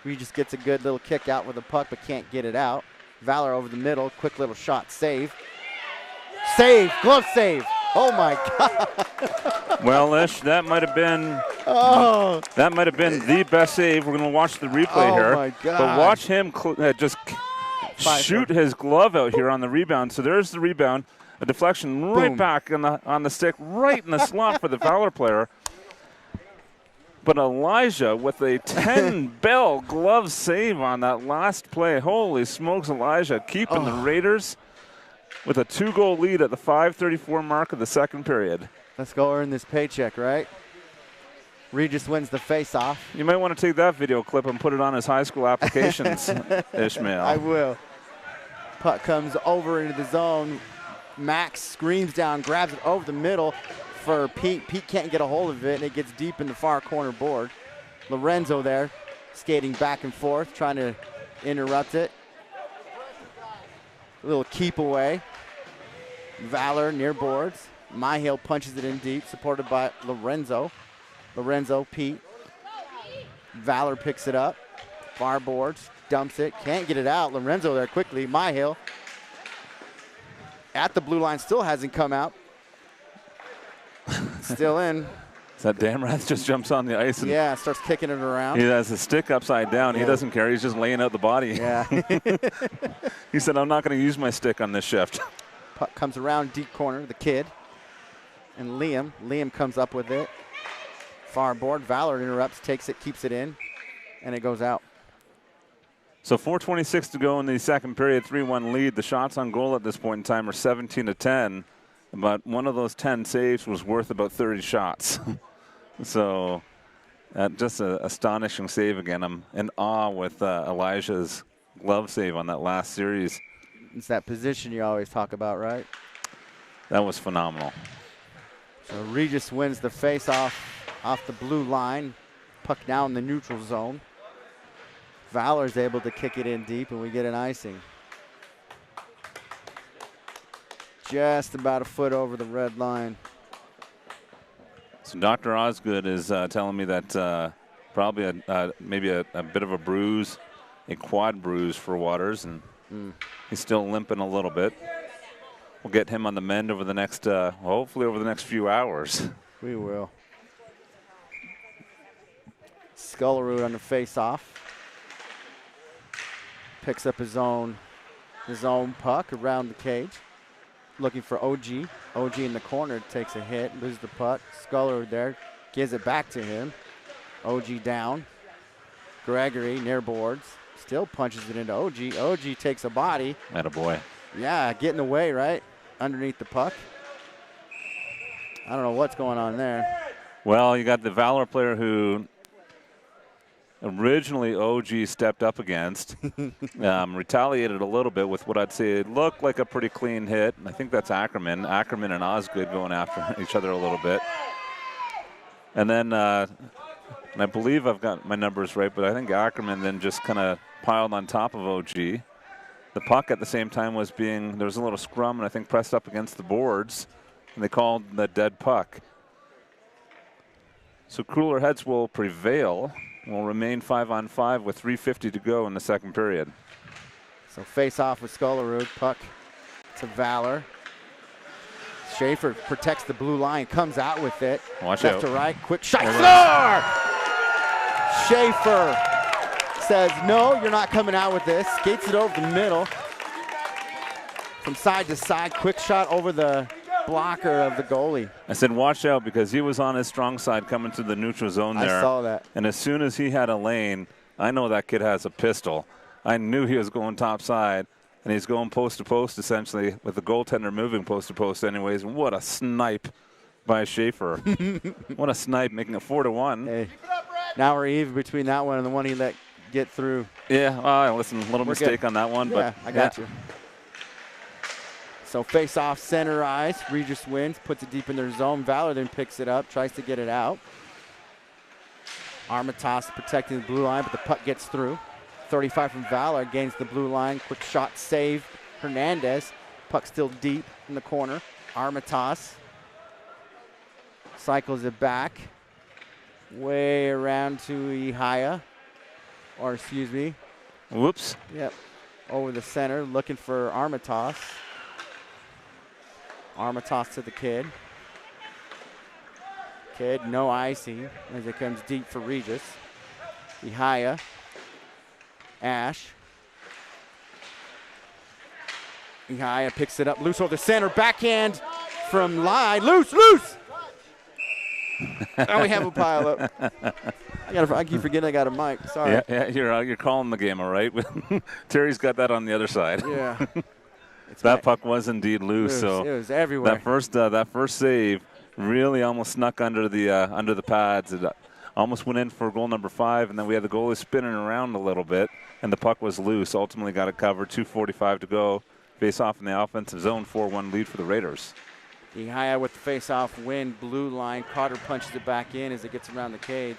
[SPEAKER 2] Regis gets a good little kick out with the puck, but can't get it out. Valor over the middle, quick little shot, save. Save, glove save. Oh my God.
[SPEAKER 1] Well, Ish, that might have been the best save. We're going to watch the replay here.
[SPEAKER 2] Oh my God.
[SPEAKER 1] But watch him just shoot his glove out here on the rebound. So there's the rebound, a deflection right back on the stick, right in the slot for the Valor player. But Elijah with a 10-bell glove save on that last play. Holy smokes, Elijah keeping the Raiders with a 2-goal lead at the 5:34 mark of the second period.
[SPEAKER 2] Let's go earn this paycheck, right? Regis wins the face-off.
[SPEAKER 1] You might want to take that video clip and put it on his high school applications, Ishmael.
[SPEAKER 2] I will. Puck comes over into the zone. Max screams down, grabs it over the middle for Pete. Pete can't get a hold of it, and it gets deep in the far corner board. Lorenzo there skating back and forth, trying to interrupt it. A little keep away. Valor near boards. Myhill punches it in deep, supported by Lorenzo. Lorenzo, Pete. Valor picks it up. Far boards, dumps it, can't get it out. Lorenzo there quickly. Myhill at the blue line, still hasn't come out. Still in.
[SPEAKER 1] So that Damrath just jumps on the ice and
[SPEAKER 2] starts kicking it around.
[SPEAKER 1] He has a stick upside down. He doesn't care. He's just laying out the body.
[SPEAKER 2] Yeah.
[SPEAKER 1] He said, I'm not going to use my stick on this shift.
[SPEAKER 2] Puck comes around deep corner, the Kid. And Liam. Liam comes up with it. Far board. Valor interrupts, takes it, keeps it in, and it goes out.
[SPEAKER 1] So 4:26 to go in the second period, 3-1 lead. The shots on goal at this point in time are 17-10. But one of those 10 saves was worth about 30 shots. So just an astonishing save again. I'm in awe with Elijah's glove save on that last series.
[SPEAKER 2] It's that position you always talk about, right?
[SPEAKER 1] That was phenomenal.
[SPEAKER 2] So Regis wins the face-off off the blue line. Puck now in the neutral zone. Valor's able to kick it in deep, and we get an icing. Just about a foot over the red line.
[SPEAKER 1] So Dr. Osgood is telling me that probably maybe a bit of a bruise, a quad bruise for Waters, and he's still limping a little bit. We'll get him on the mend over the next, hopefully over the next few hours.
[SPEAKER 2] We will. Scullerud on the face-off. Picks up his own puck around the cage. Looking for OG. OG in the corner takes a hit, loses the puck. Sculler there gives it back to him. OG down. Gregory near boards. Still punches it into OG. OG takes a body.
[SPEAKER 1] Attaboy.
[SPEAKER 2] Yeah, getting away, right? Underneath the puck. I don't know what's going on there.
[SPEAKER 1] Well, you got the Valor player who originally OG stepped up against, retaliated a little bit with what I'd say looked like a pretty clean hit. I think that's Ackerman. Ackerman and Osgood going after each other a little bit. And then, and I believe I've got my numbers right, but I think Ackerman then just kind of piled on top of OG. The puck at the same time there was a little scrum and I think pressed up against the boards, and they called the dead puck. So cooler heads will prevail. Will remain 5-on-5 with 3:50 to go in the second period.
[SPEAKER 2] So face off with Skullerud. Puck to Valor. Schaefer protects the blue line, comes out with it.
[SPEAKER 1] Watch
[SPEAKER 2] left
[SPEAKER 1] out.
[SPEAKER 2] to right, quick shot. Score! Schaefer says, no, you're not coming out with this. Skates it over the middle. From side to side, quick shot over the blocker of the goalie.
[SPEAKER 1] I said watch out because he was on his strong side coming to the neutral zone there.
[SPEAKER 2] I saw that.
[SPEAKER 1] And as soon as he had a lane, I know that kid has a pistol. I knew he was going top side, and he's going post to post essentially with the goaltender moving post to post anyways. And what a snipe by Schaefer. What a snipe, making it 4-1.
[SPEAKER 2] Hey, now we're even between that one and the one he let get through.
[SPEAKER 1] Yeah, listen, a little mistake on that one.
[SPEAKER 2] Yeah,
[SPEAKER 1] but
[SPEAKER 2] I got you. So face off center ice. Regis wins, puts it deep in their zone. Valor then picks it up, tries to get it out. Armitage protecting the blue line, but the puck gets through. 35 from Valor gains the blue line. Quick shot save. Hernandez. Puck still deep in the corner. Armitage cycles it back. Way around to Ihaya. Or excuse me.
[SPEAKER 1] Whoops.
[SPEAKER 2] Yep. Over the center, looking for Armitage. Armitage to the kid. Kid, no icing as it comes deep for Regis. Ihaya. Ash. Ihaya picks it up, loose over the center, backhand from Lai. Loose! Now we have a pile up. I keep forgetting I got a mic. Sorry.
[SPEAKER 1] Yeah, you're calling the game, all right? Terry's got that on the other side.
[SPEAKER 2] Yeah.
[SPEAKER 1] That puck was indeed loose. So
[SPEAKER 2] it was everywhere.
[SPEAKER 1] That first save really almost snuck under the pads. It almost went in for goal number 5, and then we had the goalie spinning around a little bit, and the puck was loose. Ultimately got it covered. 2:45 to go. Face off in the offensive zone. 4-1 lead for the Raiders.
[SPEAKER 2] Ihaya with the face-off win, blue line. Carter punches it back in as it gets around the cage.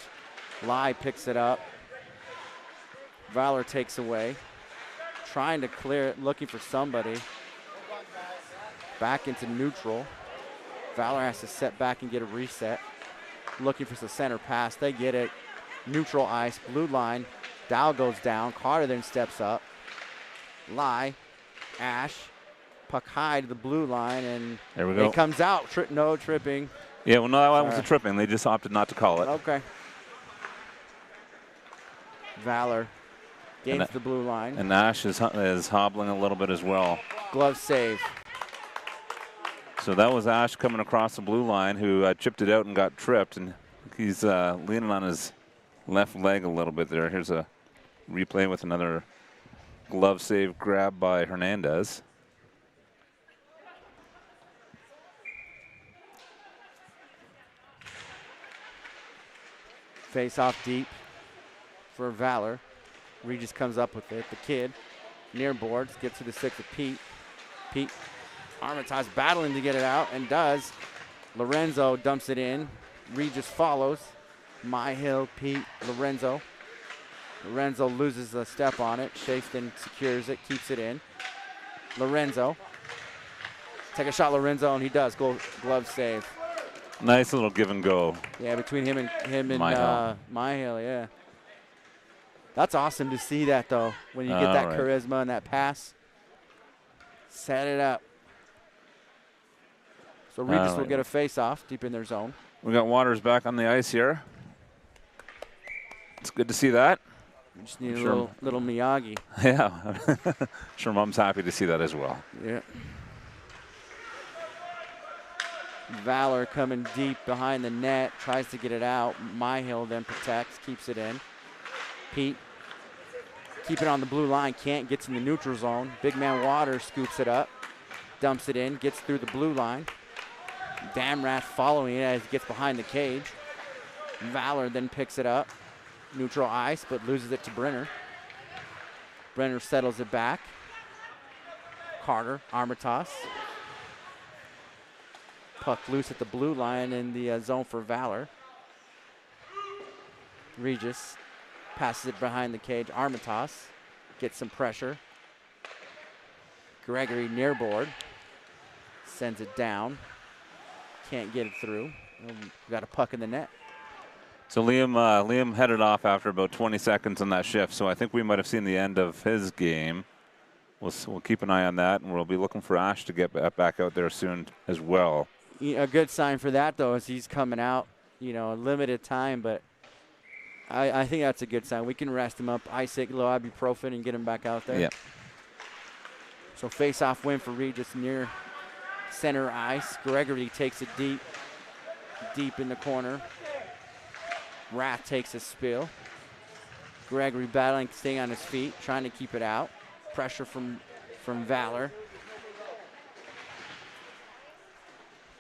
[SPEAKER 2] Lai picks it up. Valor takes away. Trying to clear it, looking for somebody. Back into neutral. Valor has to set back and get a reset. Looking for the center pass. They get it. Neutral ice, blue line. Dow goes down. Carter then steps up. Lai, Ash, puck high to the blue line, and
[SPEAKER 1] there we go.
[SPEAKER 2] It comes out. No tripping.
[SPEAKER 1] Yeah, well, no, that was a tripping. They just opted not to call it.
[SPEAKER 2] Okay. Valor gains the blue line.
[SPEAKER 1] And Ash is hobbling a little bit as well.
[SPEAKER 2] Glove save.
[SPEAKER 1] So that was Ash coming across the blue line who chipped it out and got tripped, and he's leaning on his left leg a little bit there. Here's a replay with another glove save grab by Hernandez.
[SPEAKER 2] Face off deep for Valor. Regis comes up with it. The kid near boards, gets to the 6 of Pete. Pete Armitage battling to get it out and does. Lorenzo dumps it in. Regis follows. Myhill, Pete, Lorenzo. Lorenzo loses a step on it. Shafton secures it, keeps it in. Lorenzo. Take a shot, Lorenzo, and he does. Glove save.
[SPEAKER 1] Nice little give and go.
[SPEAKER 2] Yeah, between him and Myhill, yeah. That's awesome to see that, though, when you get that charisma and that pass. Set it up. So Regis will get a face-off deep in their zone.
[SPEAKER 1] We got Waters back on the ice here. It's good to see that.
[SPEAKER 2] Just need
[SPEAKER 1] Sure.
[SPEAKER 2] a little Miyagi.
[SPEAKER 1] Yeah. Sure, Mom's happy to see that as well.
[SPEAKER 2] Yeah. Valor coming deep behind the net, tries to get it out. Myhill then protects, keeps it in. Pete, keep it on the blue line, can't, gets in the neutral zone. Big man Waters scoops it up, dumps it in, gets through the blue line. Damrath following it as he gets behind the cage. Valor then picks it up. Neutral ice, but loses it to Brenner. Brenner settles it back. Carter, Armitage. Puck loose at the blue line in the zone for Valor. Regis passes it behind the cage. Armitage gets some pressure. Gregory near board. Sends it down. Can't get it through. Got a puck in the net.
[SPEAKER 1] So Liam headed off after about 20 seconds on that shift, so I think we might have seen the end of his game. We'll keep an eye on that, and we'll be looking for Ash to get back out there soon as well.
[SPEAKER 2] A good sign for that, though, is he's coming out, a limited time, but I think that's a good sign. We can rest him up, ice it, low ibuprofen, and get him back out there.
[SPEAKER 1] Yeah.
[SPEAKER 2] So face-off win for Regis near center ice. Gregory takes it deep in the corner. Rath takes a spill. Gregory battling, staying on his feet, trying to keep it out. Pressure from Valor.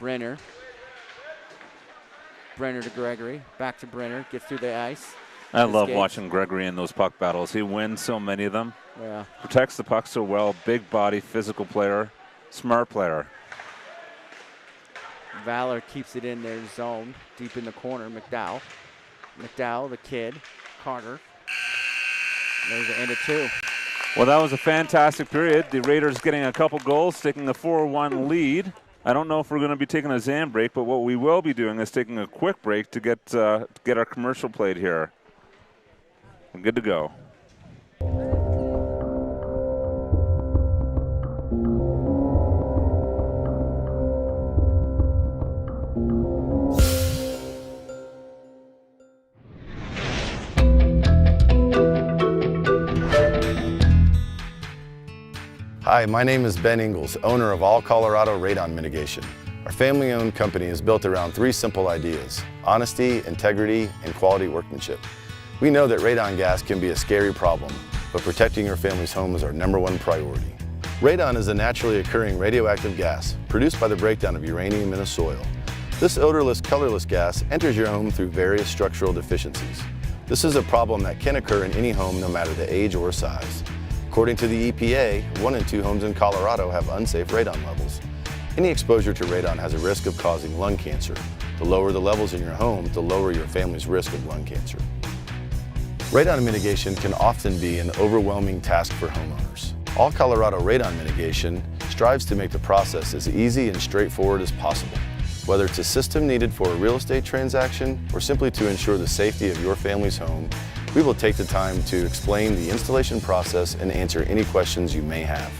[SPEAKER 2] Brenner to Gregory. Back to Brenner. Gets through the ice.
[SPEAKER 1] I love watching Gregory in those puck battles. He wins so many of them.
[SPEAKER 2] Yeah.
[SPEAKER 1] Protects the puck so well. Big body, physical player, smart player.
[SPEAKER 2] Valor keeps it in their zone, deep in the corner. McDowell, the kid. Carter. There's the end of 2.
[SPEAKER 1] Well, that was a fantastic period. The Raiders getting a couple goals, taking a 4-1 lead. I don't know if we're going to be taking a Zam break, but what we will be doing is taking a quick break to get our commercial played here. We're good to go.
[SPEAKER 3] Hi, my name is Ben Ingalls, owner of All Colorado Radon Mitigation. Our family-owned company is built around 3 simple ideas: honesty, integrity, and quality workmanship. We know that radon gas can be a scary problem, but protecting your family's home is our #1 priority. Radon is a naturally occurring radioactive gas produced by the breakdown of uranium in a soil. This odorless, colorless gas enters your home through various structural deficiencies. This is a problem that can occur in any home no matter the age or size. According to the EPA, 1 in 2 homes in Colorado have unsafe radon levels. Any exposure to radon has a risk of causing lung cancer. The lower the levels in your home, the lower your family's risk of lung cancer. Radon mitigation can often be an overwhelming task for homeowners. All Colorado Radon Mitigation strives to make the process as easy and straightforward as possible. Whether it's a system needed for a real estate transaction or simply to ensure the safety of your family's home, we will take the time to explain the installation process and answer any questions you may have.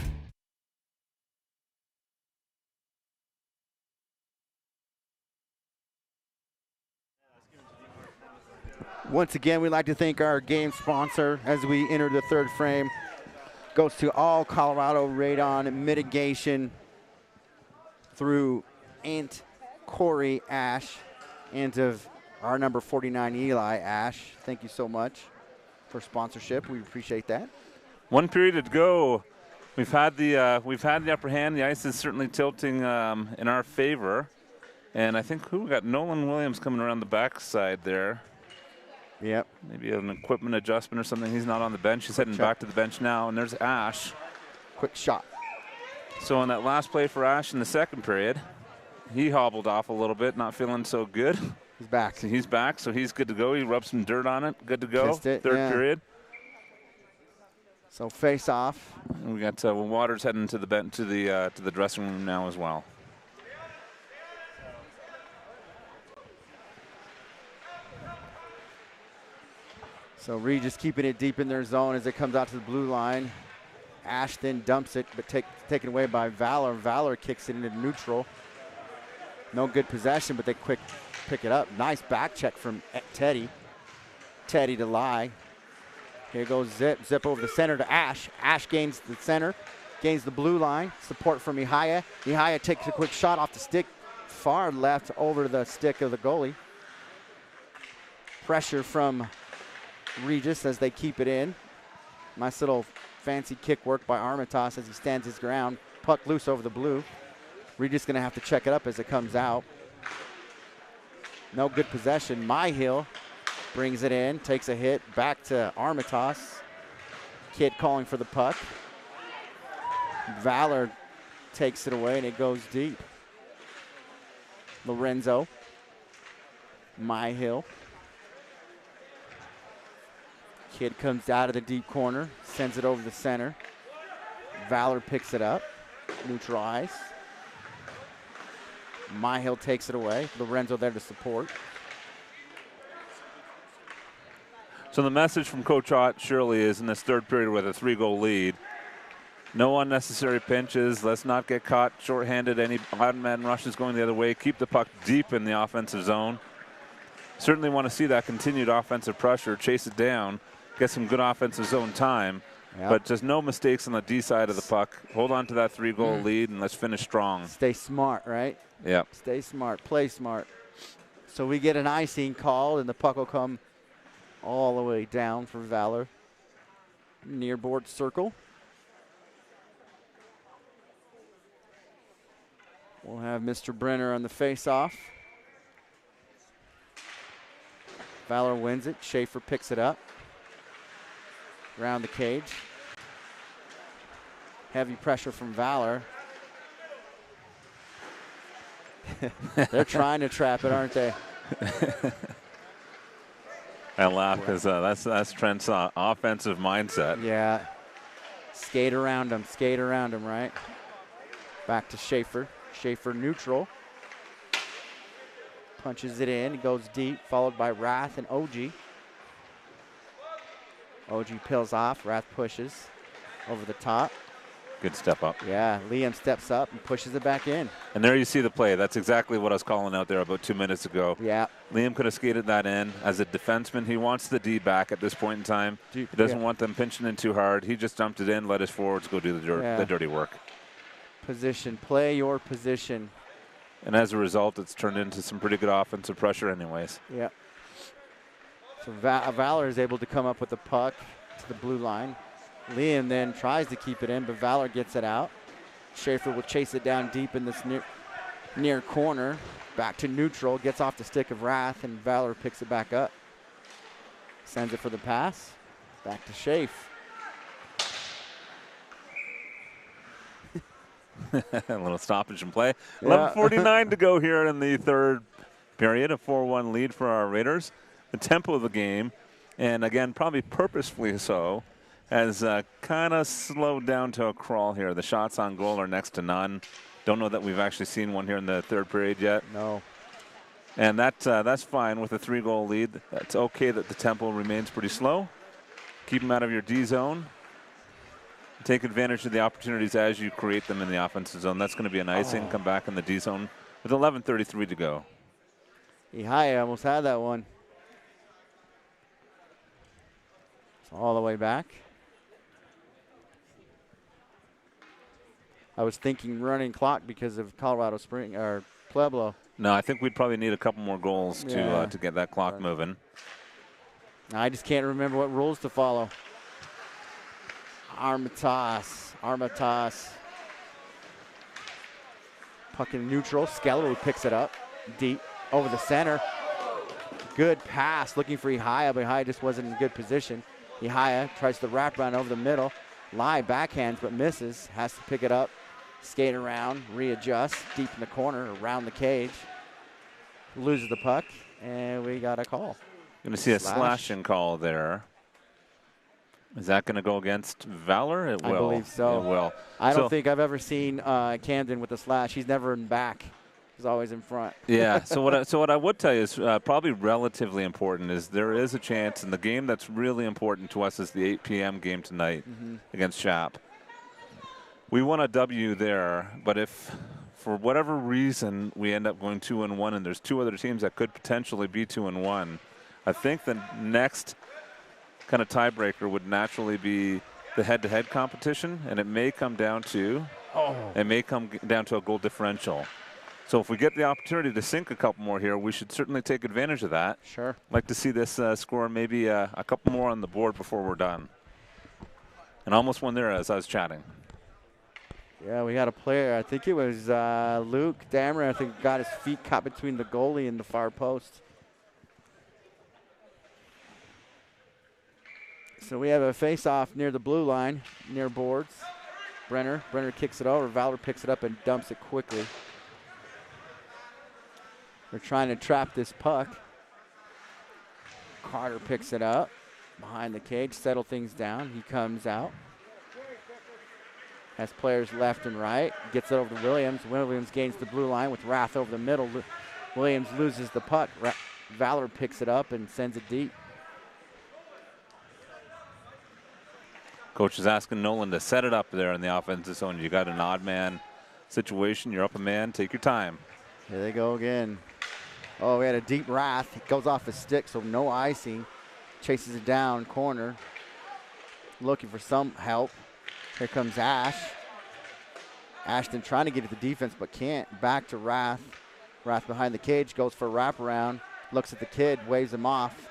[SPEAKER 2] Once again, we'd like to thank our game sponsor as we enter the third frame. Goes to All Colorado Radon Mitigation through Aunt Corey Ash and of our number 49 Eli Ash. Thank you so much for sponsorship. We appreciate that.
[SPEAKER 1] 1 period to go. We've had the upper hand. The ice is certainly tilting in our favor, and I think we got Nolan Williams coming around the backside there.
[SPEAKER 2] Yep.
[SPEAKER 1] Maybe an equipment adjustment or something. He's not on the bench. He's heading back to the bench now, and there's Ash.
[SPEAKER 2] Quick shot.
[SPEAKER 1] So on that last play for Ash in the second period, he hobbled off a little bit, not feeling so good.
[SPEAKER 2] He's back.
[SPEAKER 1] So he's back, so he's good to go. He rubbed some dirt on it. Good to go.
[SPEAKER 2] Third
[SPEAKER 1] period.
[SPEAKER 2] So face off.
[SPEAKER 1] And we got Waters heading to the dressing room now as well.
[SPEAKER 2] So Regis keeping it deep in their zone as it comes out to the blue line. Ash then dumps it, but taken away by Valor. Valor kicks it into neutral. No good possession, but they quick pick it up. Nice back check from Teddy. Teddy to Lai. Here goes Zip. Zip over the center to Ash. Ash gains the center, gains the blue line. Support from Ihaya. Ihaya takes a quick shot off the stick, far left over the stick of the goalie. Pressure from Regis as they keep it in. Nice little fancy kick work by Armitage as he stands his ground. Puck loose over the blue. Regis going to have to check it up as it comes out. No good possession. Myhill brings it in, takes a hit, back to Armitage. Kid calling for the puck. Valor takes it away and it goes deep. Lorenzo. Myhill. Kid comes out of the deep corner, sends it over the center. Valor picks it up, neutralized. Myhill takes it away. Lorenzo there to support.
[SPEAKER 1] So the message from Coach Ott surely is in this third period with a 3-goal lead. No unnecessary pinches. Let's not get caught shorthanded. Any odd man rushes going the other way. Keep the puck deep in the offensive zone. Certainly want to see that continued offensive pressure. Chase it down. Get some good offensive zone time. Yep. But just no mistakes on the D side of the puck. Hold on to that 3-goal lead and let's finish strong.
[SPEAKER 2] Stay smart, right?
[SPEAKER 1] Yep.
[SPEAKER 2] Stay smart. Play smart. So we get an icing called and the puck will come all the way down for Valor. Near board circle. We'll have Mr. Brenner on the face-off. Valor wins it. Schaefer picks it up. Around the cage. Heavy pressure from Valor. They're trying to trap it, aren't they?
[SPEAKER 1] I laugh because that's Trent's offensive mindset.
[SPEAKER 2] Yeah. Skate around him, right? Back to Schaefer. Schaefer neutral. Punches it in. It goes deep, followed by Rath and OG. OG peels off. Rath pushes over the top.
[SPEAKER 1] Good step up.
[SPEAKER 2] Yeah, Liam steps up and pushes it back in.
[SPEAKER 1] And there you see the play. That's exactly what I was calling out there about 2 minutes ago.
[SPEAKER 2] Yeah.
[SPEAKER 1] Liam could have skated that in. As a defenseman, he wants the D back at this point in time. He doesn't want them pinching in too hard. He just dumped it in, let his forwards go do the dirty work.
[SPEAKER 2] Position. Play your position.
[SPEAKER 1] And as a result, it's turned into some pretty good offensive pressure anyways.
[SPEAKER 2] Yeah. So Valor is able to come up with the puck to the blue line. Liam then tries to keep it in, but Valor gets it out. Schaefer will chase it down deep in this near corner. Back to neutral, gets off the stick of Rath, and Valor picks it back up. Sends it for the pass. Back to Schaefer.
[SPEAKER 1] A little stoppage in play. 11:49 to go here in the third period. A 4-1 lead for our Raiders. The tempo of the game, and again, probably purposefully so, has kind of slowed down to a crawl here. The shots on goal are next to none. Don't know that we've actually seen one here in the third period yet.
[SPEAKER 2] No.
[SPEAKER 1] And that's fine with a 3-goal lead. That's okay that the tempo remains pretty slow. Keep them out of your D zone. Take advantage of the opportunities as you create them in the offensive zone. That's going to be an icing. Come back in the D zone with 11:33 to go.
[SPEAKER 2] Ihaya almost had that one. It's all the way back. I was thinking running clock because of Colorado Spring or Pueblo.
[SPEAKER 1] No, I think we'd probably need a couple more goals to get that clock moving.
[SPEAKER 2] I just can't remember what rules to follow. Armitage. Puck in neutral. Skeller picks it up deep over the center. Good pass looking for Ihaya, but Ihaya just wasn't in good position. Ihaya tries to wrap around over the middle. Lai backhands but misses. Has to pick it up. Skate around, readjust, deep in the corner, around the cage. Loses the puck, and we got a call.
[SPEAKER 1] Going to see a slashing call there. Is that going to go against Valor? It will.
[SPEAKER 2] I believe so.
[SPEAKER 1] It will.
[SPEAKER 2] I don't think I've ever seen Camden with a slash. He's never in back. He's always in front.
[SPEAKER 1] Yeah. So what I would tell you is probably relatively important is there is a chance, and the game that's really important to us is the 8 p.m. game tonight against Shap. We want a W there, but if for whatever reason we end up going 2-1, and there's two other teams that could potentially be 2-1, I think the next kind of tiebreaker would naturally be the head-to-head competition, and it may come down to a goal differential. So if we get the opportunity to sink a couple more here, we should certainly take advantage of that.
[SPEAKER 2] Sure.
[SPEAKER 1] Like to see this score maybe a couple more on the board before we're done. And almost one there as I was chatting.
[SPEAKER 2] Yeah, we got a player. I think it was Luke Dameron. I think got his feet caught between the goalie and the far post. So we have a face-off near the blue line, near boards. Brenner kicks it over. Valor picks it up and dumps it quickly. They're trying to trap this puck. Carter picks it up behind the cage, settle things down. He comes out. Has players left and right. Gets it over to Williams. Williams gains the blue line with Rath over the middle. Williams loses the puck. Valor picks it up and sends it deep.
[SPEAKER 1] Coach is asking Nolan to set it up there in the offensive zone. You got an odd man situation. You're up a man. Take your time.
[SPEAKER 2] Here they go again. Oh, we had a deep Rath. It goes off his stick, so no icing. Chases it down, corner. Looking for some help. Here comes Ash. Ashton trying to get at the defense, but can't. Back to Rath. Rath behind the cage, goes for a wraparound. Looks at the kid, waves him off.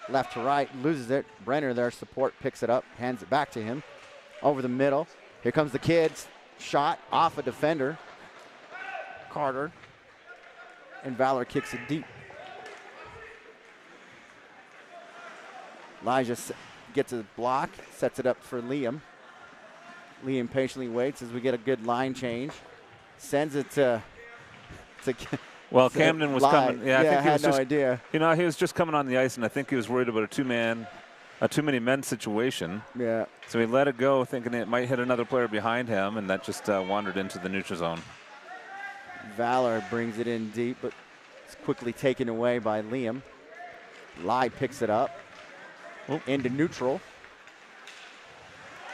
[SPEAKER 2] Left to right, loses it. Brenner there, support, picks it up, hands it back to him. Over the middle. Here comes the kids. Shot off a defender. Carter. And Valor kicks it deep. Elijah gets a block, sets it up for Liam. Liam patiently waits as we get a good line change. Sends it to
[SPEAKER 1] well, Camden was coming. Yeah, I think he
[SPEAKER 2] had
[SPEAKER 1] was
[SPEAKER 2] no
[SPEAKER 1] just,
[SPEAKER 2] idea.
[SPEAKER 1] You know, he was just coming on the ice, and I think he was worried about a too many men situation.
[SPEAKER 2] Yeah.
[SPEAKER 1] So he let it go, thinking it might hit another player behind him, and that just wandered into the neutral zone.
[SPEAKER 2] Valor brings it in deep, but it's quickly taken away by Liam. Lai picks it up into neutral.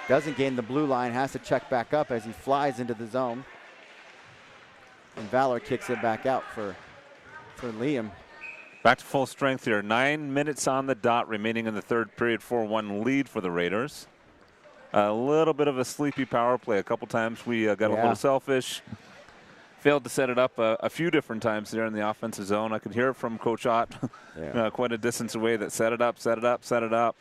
[SPEAKER 2] Doesn't gain the blue line, has to check back up as he flies into the zone. And Valor kicks it back out for Liam.
[SPEAKER 1] Back to full strength here. 9 minutes on the dot remaining in the third period. 4-1 lead for the Raiders. A little bit of a sleepy power play. A couple times we got a little selfish. Failed to set it up a few different times there in the offensive zone. I could hear it from Coach Ott quite a distance away that set it up, set it up, set it up.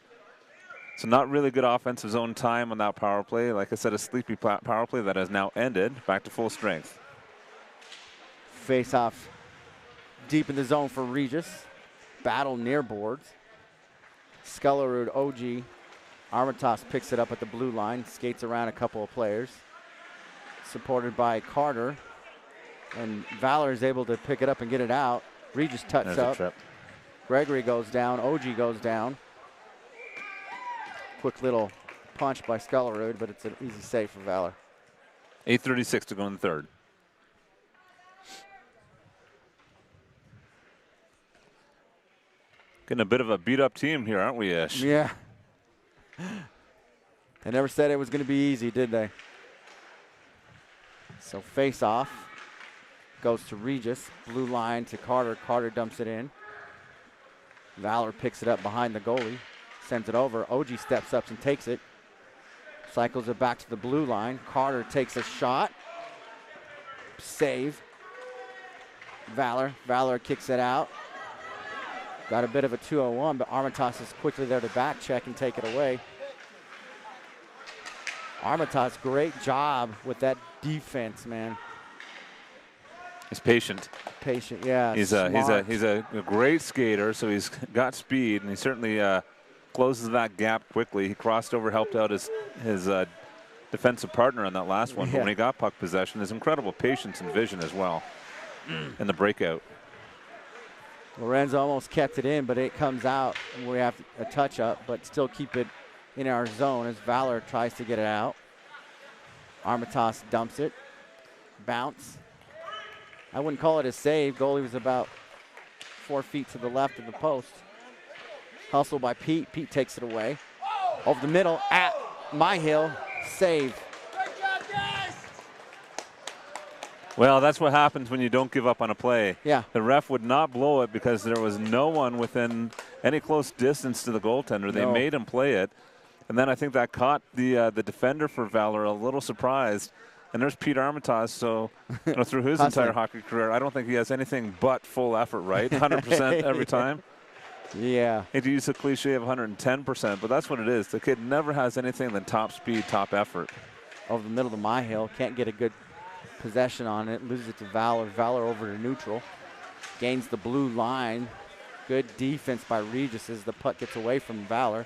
[SPEAKER 1] So not really good offensive zone time on that power play. Like I said, a sleepy power play that has now ended. Back to full strength.
[SPEAKER 2] Face off deep in the zone for Regis. Battle near boards. Scullerud, OG. Armitage picks it up at the blue line. Skates around a couple of players. Supported by Carter. And Valor is able to pick it up and get it out. Regis tucks up. Gregory goes down. OG goes down. Quick little punch by Scullerud, but it's an easy save for Valor.
[SPEAKER 1] 8:36 to go in the third. Getting a bit of a beat-up team here, aren't we, Ish?
[SPEAKER 2] Yeah. They never said it was going to be easy, did they? So face-off goes to Regis. Blue line to Carter. Carter dumps it in. Valor picks it up behind the goalie. Sends it over. OG steps up and takes it. Cycles it back to the blue line. Carter takes a shot. Save. Valor. Valor kicks it out. Got a bit of a 2-on-1, but Armitage is quickly there to back check and take it away. Armitage, great job with that defense, man.
[SPEAKER 1] He's patient.
[SPEAKER 2] Patient, yeah.
[SPEAKER 1] He's a great skater, so he's got speed, and he certainly closes that gap quickly. He crossed over, helped out his defensive partner on that last one. But when he got puck possession, his incredible patience and vision as well in the breakout.
[SPEAKER 2] Lorenzo almost kept it in, but it comes out. And we have a touch-up, but still keep it in our zone as Valor tries to get it out. Armitage dumps it. Bounce. I wouldn't call it a save. Goalie was about 4 feet to the left of the post. Hustle by Pete. Pete takes it away. Over the middle at Myhill. Save.
[SPEAKER 1] Well, that's what happens when you don't give up on a play.
[SPEAKER 2] Yeah.
[SPEAKER 1] The ref would not blow it because there was no one within any close distance to the goaltender. They
[SPEAKER 2] No.
[SPEAKER 1] made him play it. And then I think that caught the defender for Valor a little surprised. And there's Pete Armitage. So through his entire hockey career, I don't think he has anything but full effort, right? 100% every time.
[SPEAKER 2] Yeah.
[SPEAKER 1] Hate to use the cliche of 110%, but that's what it is. The kid never has anything than top speed, top effort.
[SPEAKER 2] Over the middle of my hill. Can't get a good possession on it. Loses it to Valor. Valor over to neutral. Gains the blue line. Good defense by Regis as the puck gets away from Valor.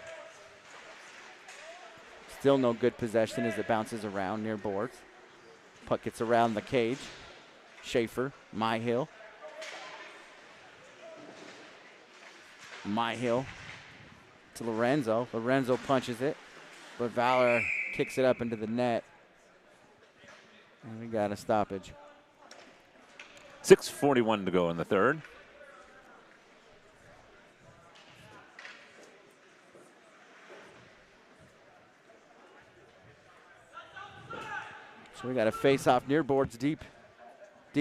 [SPEAKER 2] Still no good possession as it bounces around near boards. Puck gets around the cage. Schaefer, Myhill. Myhill to Lorenzo. Lorenzo punches it, but Valor kicks it up into the net. And we got a stoppage.
[SPEAKER 1] 6:41 to go in the third.
[SPEAKER 2] So we got a face-off near boards deep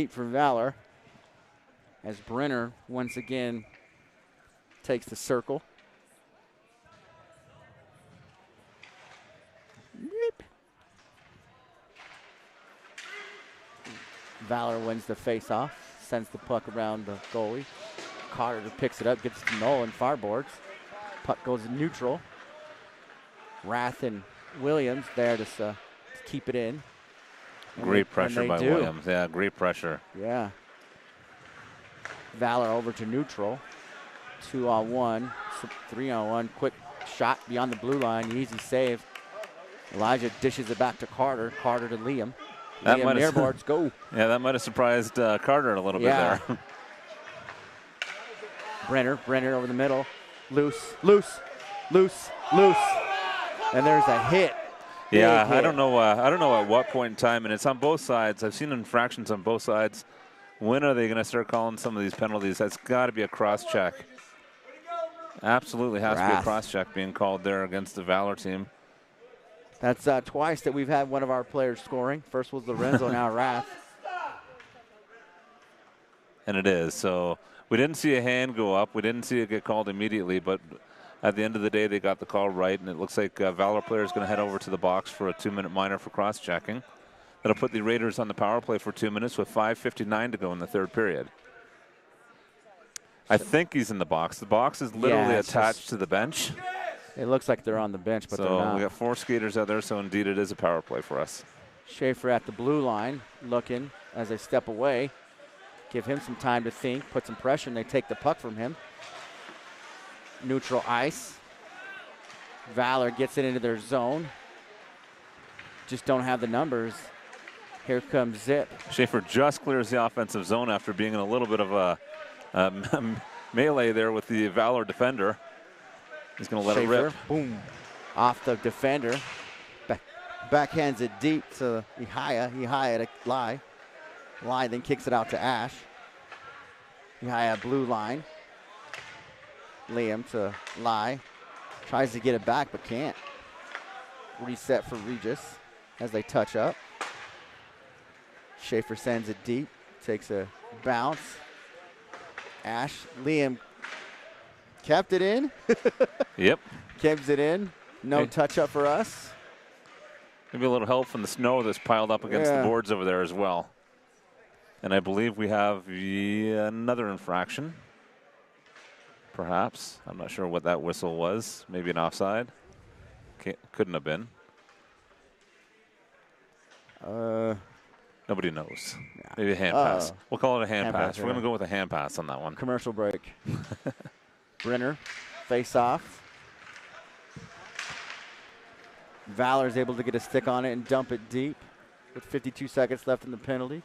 [SPEAKER 2] for Valor. As Brenner once again takes the circle. Beep. Valor wins the face-off, sends the puck around the goalie. Carter picks it up, gets to Nolan, far boards. Puck goes neutral. Rath and Williams there to keep it in.
[SPEAKER 1] Great pressure by
[SPEAKER 2] do.
[SPEAKER 1] Williams. Yeah, great pressure.
[SPEAKER 2] Yeah. Valor over to neutral. 2-on-1, 3-on-1. Quick shot beyond the blue line. Easy save. Elijah dishes it back to Carter. Carter to Liam.
[SPEAKER 1] That
[SPEAKER 2] Liam near boards. Go.
[SPEAKER 1] Yeah, that might have surprised Carter a little bit there.
[SPEAKER 2] Brenner over the middle. Loose. And there's a hit.
[SPEAKER 1] Yeah,
[SPEAKER 2] Big hit.
[SPEAKER 1] I don't know at what point in time, and it's on both sides. I've seen infractions on both sides. When are they going to start calling some of these penalties? That's got to be a cross-check. Absolutely has to be a cross-check being called there against the Valor team.
[SPEAKER 2] That's twice that we've had one of our players scoring. First was Lorenzo, now Rath.
[SPEAKER 1] And it is. So we didn't see a hand go up. We didn't see it get called immediately, but at the end of the day, they got the call right, and it looks like Valor player is going to head over to the box for a 2-minute minor for cross-checking. That'll put the Raiders on the power play for 2 minutes with 5:59 to go in the third period. I think he's in the box. The box is literally attached to the bench.
[SPEAKER 2] It looks like they're on the bench, but they're not.
[SPEAKER 1] So we got 4 skaters out there, so indeed it is a power play for us.
[SPEAKER 2] Schaefer at the blue line, looking as they step away. Give him some time to think, put some pressure, and they take the puck from him. Neutral ice. Valor gets it into their zone. Just don't have the numbers. Here comes Zip.
[SPEAKER 1] Schaefer just clears the offensive zone after being in a little bit of a melee there with the Valor defender. He's going to let it rip.
[SPEAKER 2] Boom. Off the defender. Backhands it deep to Ihaya. Ihaya to Lai. Lai then kicks it out to Ash. Ihaya blue line. Liam to Lai. Tries to get it back but can't. Reset for Regis as they touch up. Schaefer sends it deep. Takes a bounce. Ash. Liam kept it in.
[SPEAKER 1] Yep.
[SPEAKER 2] Keeps it in. No touch up for us.
[SPEAKER 1] Maybe a little help from the snow that's piled up against the boards over there as well. And I believe we have another infraction. Perhaps. I'm not sure what that whistle was. Maybe an offside. Couldn't have been. Nobody knows. Maybe a hand pass. We'll call it a hand pass. We're going to go with a hand pass on that one.
[SPEAKER 2] Commercial break. Brenner, face off. Valor's able to get a stick on it and dump it deep with 52 seconds left in the penalty.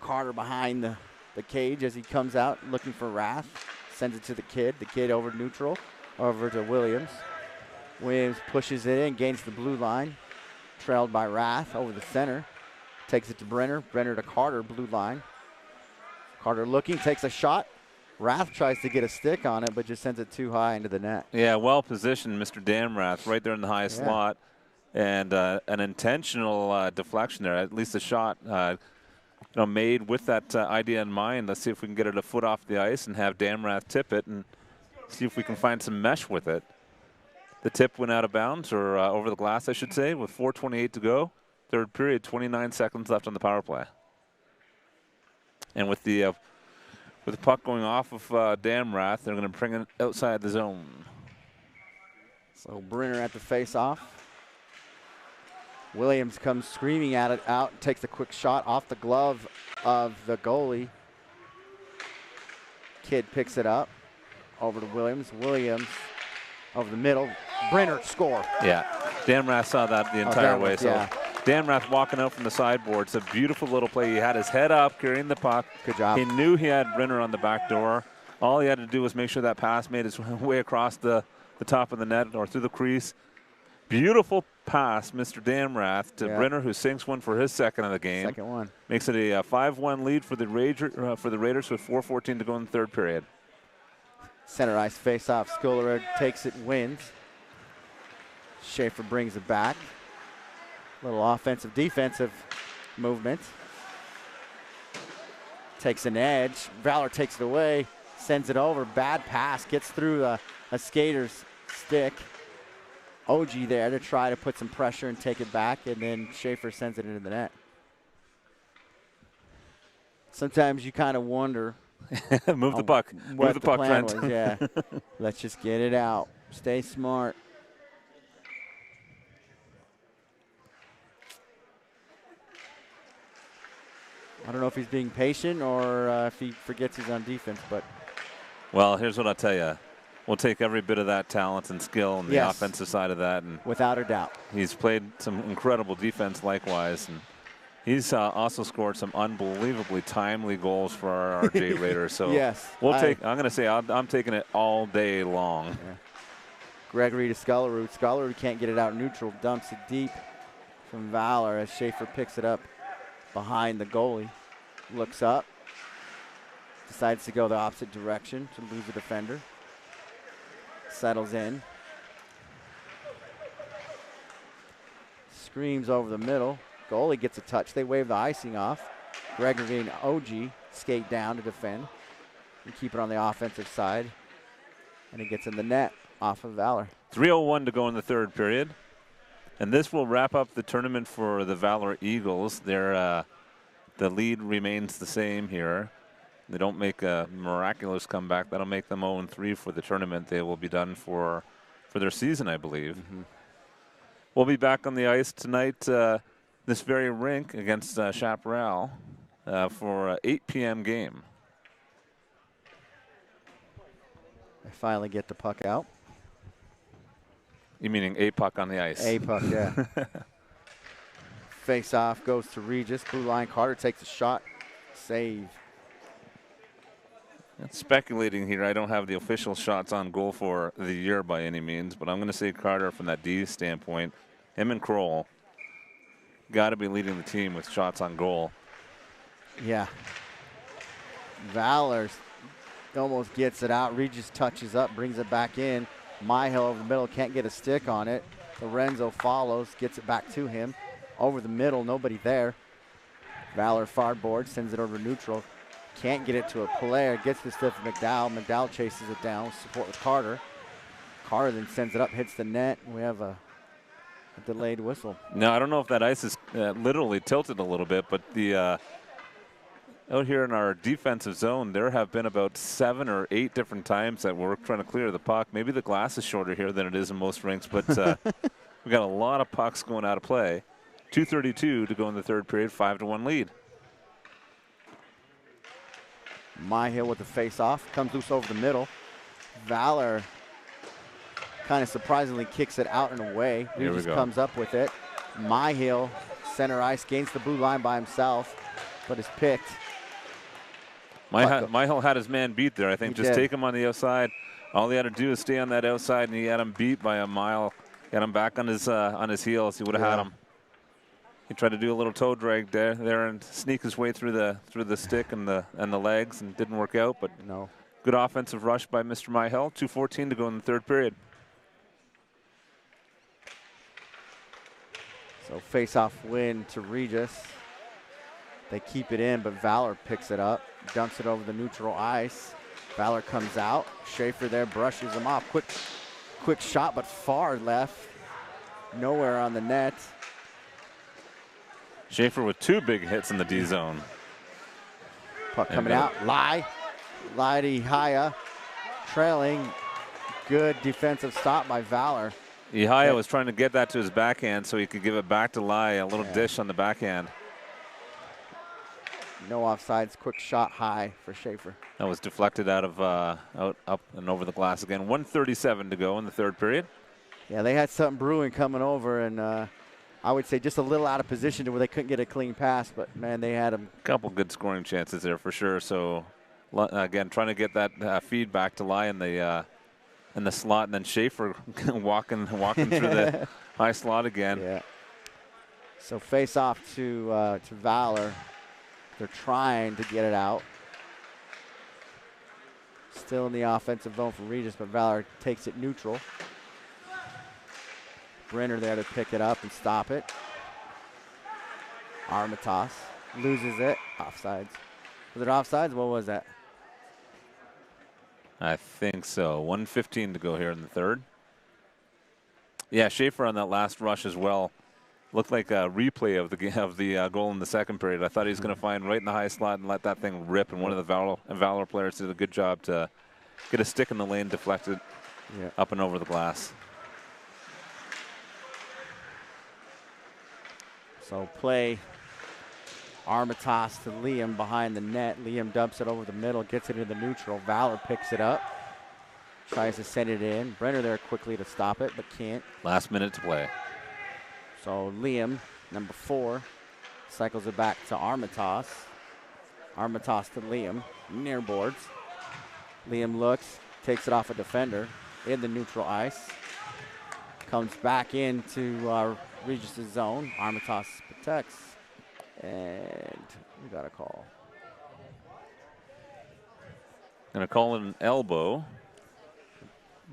[SPEAKER 2] Carter behind the cage as he comes out looking for Rath. Sends it to the kid. The kid over neutral, over to Williams. Williams pushes it in, gains the blue line. Trailed by Rath over the center. Takes it to Brenner. Brenner to Carter, blue line. Carter looking, takes a shot. Rath tries to get a stick on it, but just sends it too high into the net.
[SPEAKER 1] Yeah, well positioned, Mr. Damrath, right there in the highest slot. And an intentional deflection there, at least a shot made with that idea in mind. Let's see if we can get it a foot off the ice and have Damrath tip it and see if we can find some mesh with it. The tip went out of bounds, or over the glass, I should say, with 4:28 to go. Third period, 29 seconds left on the power play. And with the puck going off of Damrath, they're going to bring it outside the zone.
[SPEAKER 2] So Brenner at the face-off. Williams comes screaming at it out, takes a quick shot off the glove of the goalie. Kidd picks it up over to Williams. Williams over the middle. Brenner score.
[SPEAKER 1] Yeah, Damrath saw that the entire way. So
[SPEAKER 2] yeah.
[SPEAKER 1] Damrath walking out from the sideboard. It's a beautiful little play. He had his head up, carrying the puck.
[SPEAKER 2] Good job.
[SPEAKER 1] He knew he had Brenner on the back door. All he had to do was make sure that pass made its way across the top of the net or through the crease. Beautiful pass, Mr. Damrath, to Brenner, who sinks one for his second of the game.
[SPEAKER 2] Second one. Makes
[SPEAKER 1] it a 5-1 lead for the Raiders with 4:14 to go in the third period.
[SPEAKER 2] Center ice face-off. Schuler takes it, wins. Schaefer brings it back. Little offensive, defensive movement. Takes an edge. Valor takes it away, sends it over. Bad pass, gets through a skater's stick. OG there to try to put some pressure and take it back, and then Schaefer sends it into the net. Sometimes you kind of wonder.
[SPEAKER 1] Move the puck. Move the puck, Trent.
[SPEAKER 2] Yeah. Let's just get it out. Stay smart. I don't know if he's being patient or if he forgets he's on defense, but.
[SPEAKER 1] Well, here's what I'll tell you. We'll take every bit of that talent and skill on the offensive side of that. And
[SPEAKER 2] without a doubt.
[SPEAKER 1] He's played some incredible defense likewise. And he's also scored some unbelievably timely goals for our RJ Raiders. So we'll I'm going to say I'm taking it all day long.
[SPEAKER 2] Yeah. Gregory to Scullerud. Scullerud can't get it out neutral. Dumps it deep from Valor as Schaefer picks it up behind the goalie. Looks up. Decides to go the opposite direction to lose a defender. Settles in. Screams over the middle. Goalie gets a touch. They wave the icing off. Gregory and OG skate down to defend and keep it on the offensive side. And it gets in the net off of Valor.
[SPEAKER 1] 3:01 to go in the third period. And this will wrap up the tournament for the Valor Eagles. The lead remains the same here. They don't make a miraculous comeback. That'll make them 0-3 for the tournament. They will be done for their season, I believe. Mm-hmm. We'll be back on the ice tonight, this very rink against Chaparral for an 8 p.m. game.
[SPEAKER 2] I finally get the puck out.
[SPEAKER 1] You meaning a puck on the ice?
[SPEAKER 2] A puck, yeah. Face off goes to Regis. Blue line. Carter takes a shot. Save.
[SPEAKER 1] Speculating here, I don't have the official shots on goal for the year by any means, but I'm going to say Carter from that D standpoint. Him and Kroll got to be leading the team with shots on goal.
[SPEAKER 2] Yeah. Valor almost gets it out. Regis touches up, brings it back in. Myhill over the middle, can't get a stick on it. Lorenzo follows, gets it back to him. Over the middle, nobody there. Valor far board, sends it over neutral. Can't get it to a player. Gets this to McDowell. McDowell chases it down. Support with Carter. Carter then sends it up, hits the net. We have a delayed whistle.
[SPEAKER 1] Now, I don't know if that ice is literally tilted a little bit, but the out here in our defensive zone, there have been about 7 or 8 different times that we're trying to clear the puck. Maybe the glass is shorter here than it is in most rinks, but we got a lot of pucks going out of play. 2:32 to go in the third period, 5-1 lead.
[SPEAKER 2] Myhill with the face-off, comes loose over the middle. Valor kind of surprisingly kicks it out and away. Regis comes up with it. Myhill, center ice, gains the blue line by himself, but is picked.
[SPEAKER 1] Myhill had his man beat there. I think just take him on the outside. All he had to do is stay on that outside, and he had him beat by a mile. Got him back on his heels. He would have had him. He tried to do a little toe drag there and sneak his way through the stick and the legs, and didn't work out. But
[SPEAKER 2] no,
[SPEAKER 1] good offensive rush by Mr. Myhill. 2:14 to go in the third period.
[SPEAKER 2] So face-off win to Regis. They keep it in, but Valor picks it up, dumps it over the neutral ice. Valor comes out. Schaefer there brushes him off. Quick shot, but far left. Nowhere on the net.
[SPEAKER 1] Schaefer with 2 big hits in the D zone.
[SPEAKER 2] Puck coming out. Lai to Ihaya. Trailing. Good defensive stop by Valor.
[SPEAKER 1] Ihaya was trying to get that to his backhand so he could give it back to Lai, a little dish on the backhand.
[SPEAKER 2] No offsides, quick shot high for Schaefer.
[SPEAKER 1] That was deflected out of up and over the glass again. 1:37 to go in the third period.
[SPEAKER 2] Yeah, they had something brewing coming over, and I would say just a little out of position to where they couldn't get a clean pass, but man, they had them.
[SPEAKER 1] Couple good scoring chances there for sure. So again, trying to get that feedback to Lai in the slot, and then Schaefer walking through the high slot again.
[SPEAKER 2] Yeah. So face off to Valor. They're trying to get it out. Still in the offensive zone for Regis, but Valor takes it neutral. Brenner there to pick it up and stop it. Armitage loses it. Offsides. Was it offsides? What was that?
[SPEAKER 1] I think so. 1:15 to go here in the third. Yeah, Schaefer on that last rush as well. Looked like a replay of the goal in the second period. I thought he was going to find right in the high slot and let that thing rip, and one of the Valor players did a good job to get a stick in the lane, deflected up and over the glass.
[SPEAKER 2] So play Armitage to Liam behind the net. Liam dumps it over the middle, gets it into the neutral. Valor picks it up, tries to send it in. Brenner there quickly to stop it, but can't.
[SPEAKER 1] Last minute to play.
[SPEAKER 2] So Liam, number 4, cycles it back to Armitage. Armitage to Liam, near boards. Liam looks, takes it off a defender in the neutral ice. Comes back into Regis' zone. Armitage protects. And we got a call.
[SPEAKER 1] Going to call it an elbow.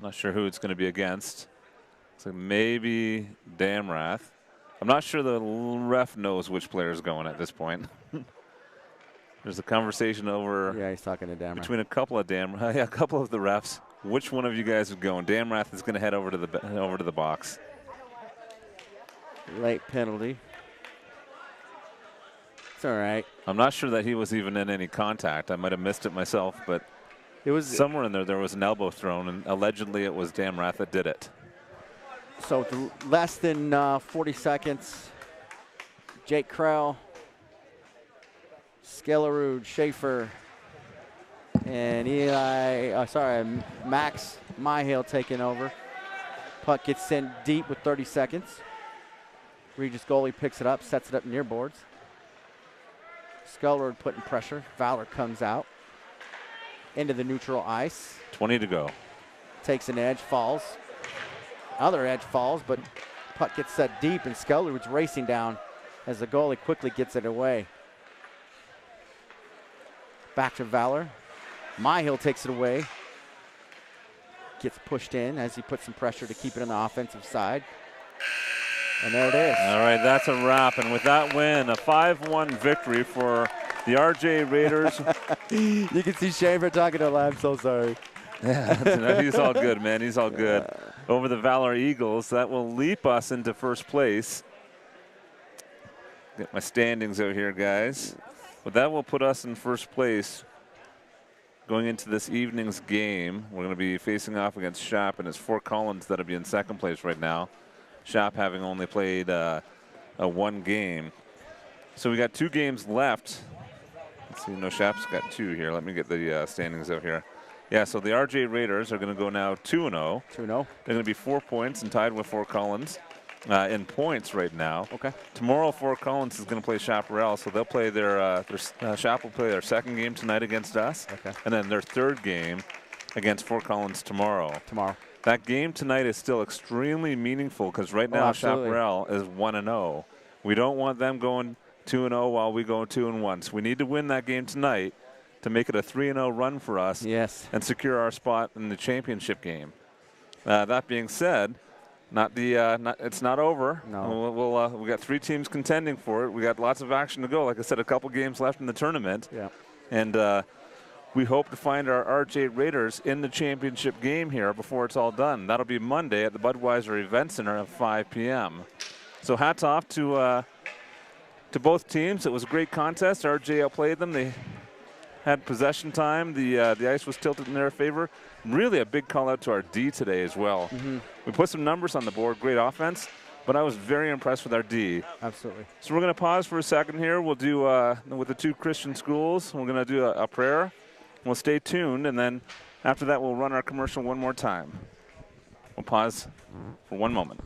[SPEAKER 1] Not sure who it's going to be against. So maybe Damrath. I'm not sure the ref knows which player is going at this point. There's a conversation over.
[SPEAKER 2] Yeah, he's talking to Damrath.
[SPEAKER 1] Between a couple of a couple of the refs. Which one of you guys is going? Damrath is going to head over to the box.
[SPEAKER 2] Late penalty. It's all right.
[SPEAKER 1] I'm not sure that he was even in any contact. I might have missed it myself, but
[SPEAKER 2] it was
[SPEAKER 1] somewhere in there was an elbow thrown, and allegedly it was Damrath that did it.
[SPEAKER 2] So less than 40 seconds. Jake Krell, Skellerud, Schaefer, and Max Myhill taking over. Puck gets sent deep with 30 seconds. Regis goalie picks it up, sets it up near boards. Skellerud putting pressure. Valor comes out into the neutral ice.
[SPEAKER 1] 20 to go.
[SPEAKER 2] Takes an edge, falls. Other edge falls, but puck gets set deep, and Skellerud's racing down as the goalie quickly gets it away. Back to Valor. Myhill takes it away. Gets pushed in as he puts some pressure to keep it on the offensive side. And there it is.
[SPEAKER 1] All right, that's a wrap. And with that win, a 5-1 victory for the RJ Raiders.
[SPEAKER 2] You can see Schaefer talking to him. I'm so sorry.
[SPEAKER 1] Yeah, he's all good, man. He's all good. Over the Valor Eagles, that will leap us into first place. Get my standings out here, guys. But that will put us in first place going into this evening's game. We're going to be facing off against Shap, and it's Fort Collins that'll be in second place right now. Shap having only played a one game. So we got 2 games left. Let's see, no, Shap's got 2 here. Let me get the standings out here. Yeah, so the RJ Raiders are going to go now 2-0.
[SPEAKER 2] 2-0.
[SPEAKER 1] They're going to be 4 points and tied with Fort Collins in points right now.
[SPEAKER 2] Okay.
[SPEAKER 1] Tomorrow, Fort Collins is going to play Chaparral, so they'll play Shap will play their second game tonight against us.
[SPEAKER 2] Okay.
[SPEAKER 1] And then their third game against Fort Collins tomorrow. That game tonight is still extremely meaningful because right now Chaparral is 1-0. We don't want them going 2-0 while we go 2-1. So we need to win that game tonight to make it a 3-0 run for us.
[SPEAKER 2] Yes.
[SPEAKER 1] And secure our spot in the championship game. That being said, It's not over.
[SPEAKER 2] No.
[SPEAKER 1] We got 3 teams contending for it. We got lots of action to go. Like I said, a couple games left in the tournament.
[SPEAKER 2] Yeah.
[SPEAKER 1] And we hope to find our RJ Raiders in the championship game here before it's all done. That'll be Monday at the Budweiser Event Center at 5 p.m. So hats off to both teams. It was a great contest. RJ outplayed them. They had possession time. The ice was tilted in their favor. Really a big call out to our D today as well. We put some numbers on the board. Great offense. But I was very impressed with our D.
[SPEAKER 2] Absolutely.
[SPEAKER 1] So we're going to pause for a second here. We'll do, with the 2 Christian schools, we're going to do a prayer. We'll stay tuned, and then after that, we'll run our commercial one more time. We'll pause for 1 moment.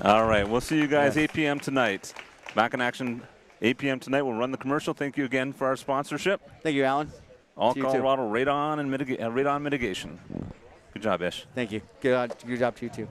[SPEAKER 1] All right, we'll see you guys 8 p.m. tonight. Back in action 8 p.m. tonight. We'll run the commercial. Thank you again for our sponsorship.
[SPEAKER 2] Thank you, Alan.
[SPEAKER 1] All
[SPEAKER 2] To you
[SPEAKER 1] Colorado Radon and Radon mitigation. Good job, Ish.
[SPEAKER 2] Thank you. Good job to you too.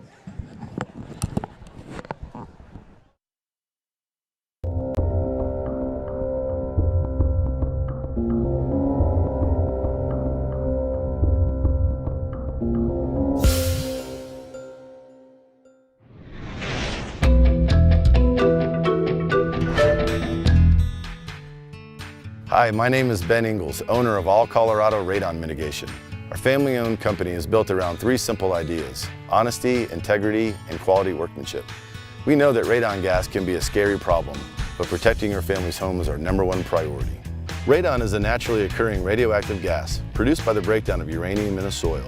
[SPEAKER 3] Hi, my name is Ben Ingalls, owner of All Colorado Radon Mitigation. Our family-owned company is built around 3 simple ideas: honesty, integrity, and quality workmanship. We know that radon gas can be a scary problem, but protecting your family's home is our #1 priority. Radon is a naturally occurring radioactive gas produced by the breakdown of uranium in a soil.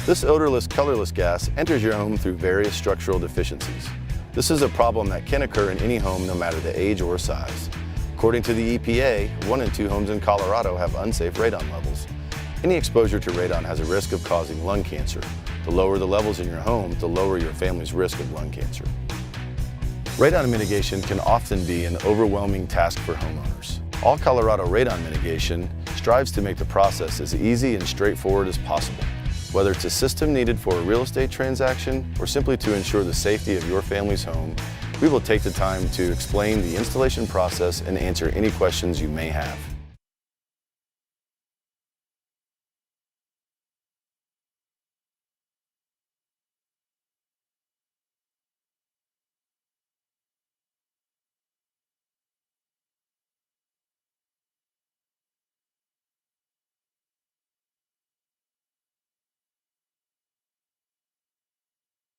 [SPEAKER 3] This odorless, colorless gas enters your home through various structural deficiencies. This is a problem that can occur in any home no matter the age or size. According to the EPA, 1 in 2 homes in Colorado have unsafe radon levels. Any exposure to radon has a risk of causing lung cancer. The lower the levels in your home, the lower your family's risk of lung cancer. Radon mitigation can often be an overwhelming task for homeowners. All Colorado Radon Mitigation strives to make the process as easy and straightforward as possible. Whether it's a system needed for a real estate transaction or simply to ensure the safety of your family's home, we will take the time to explain the installation process and answer any questions you may have.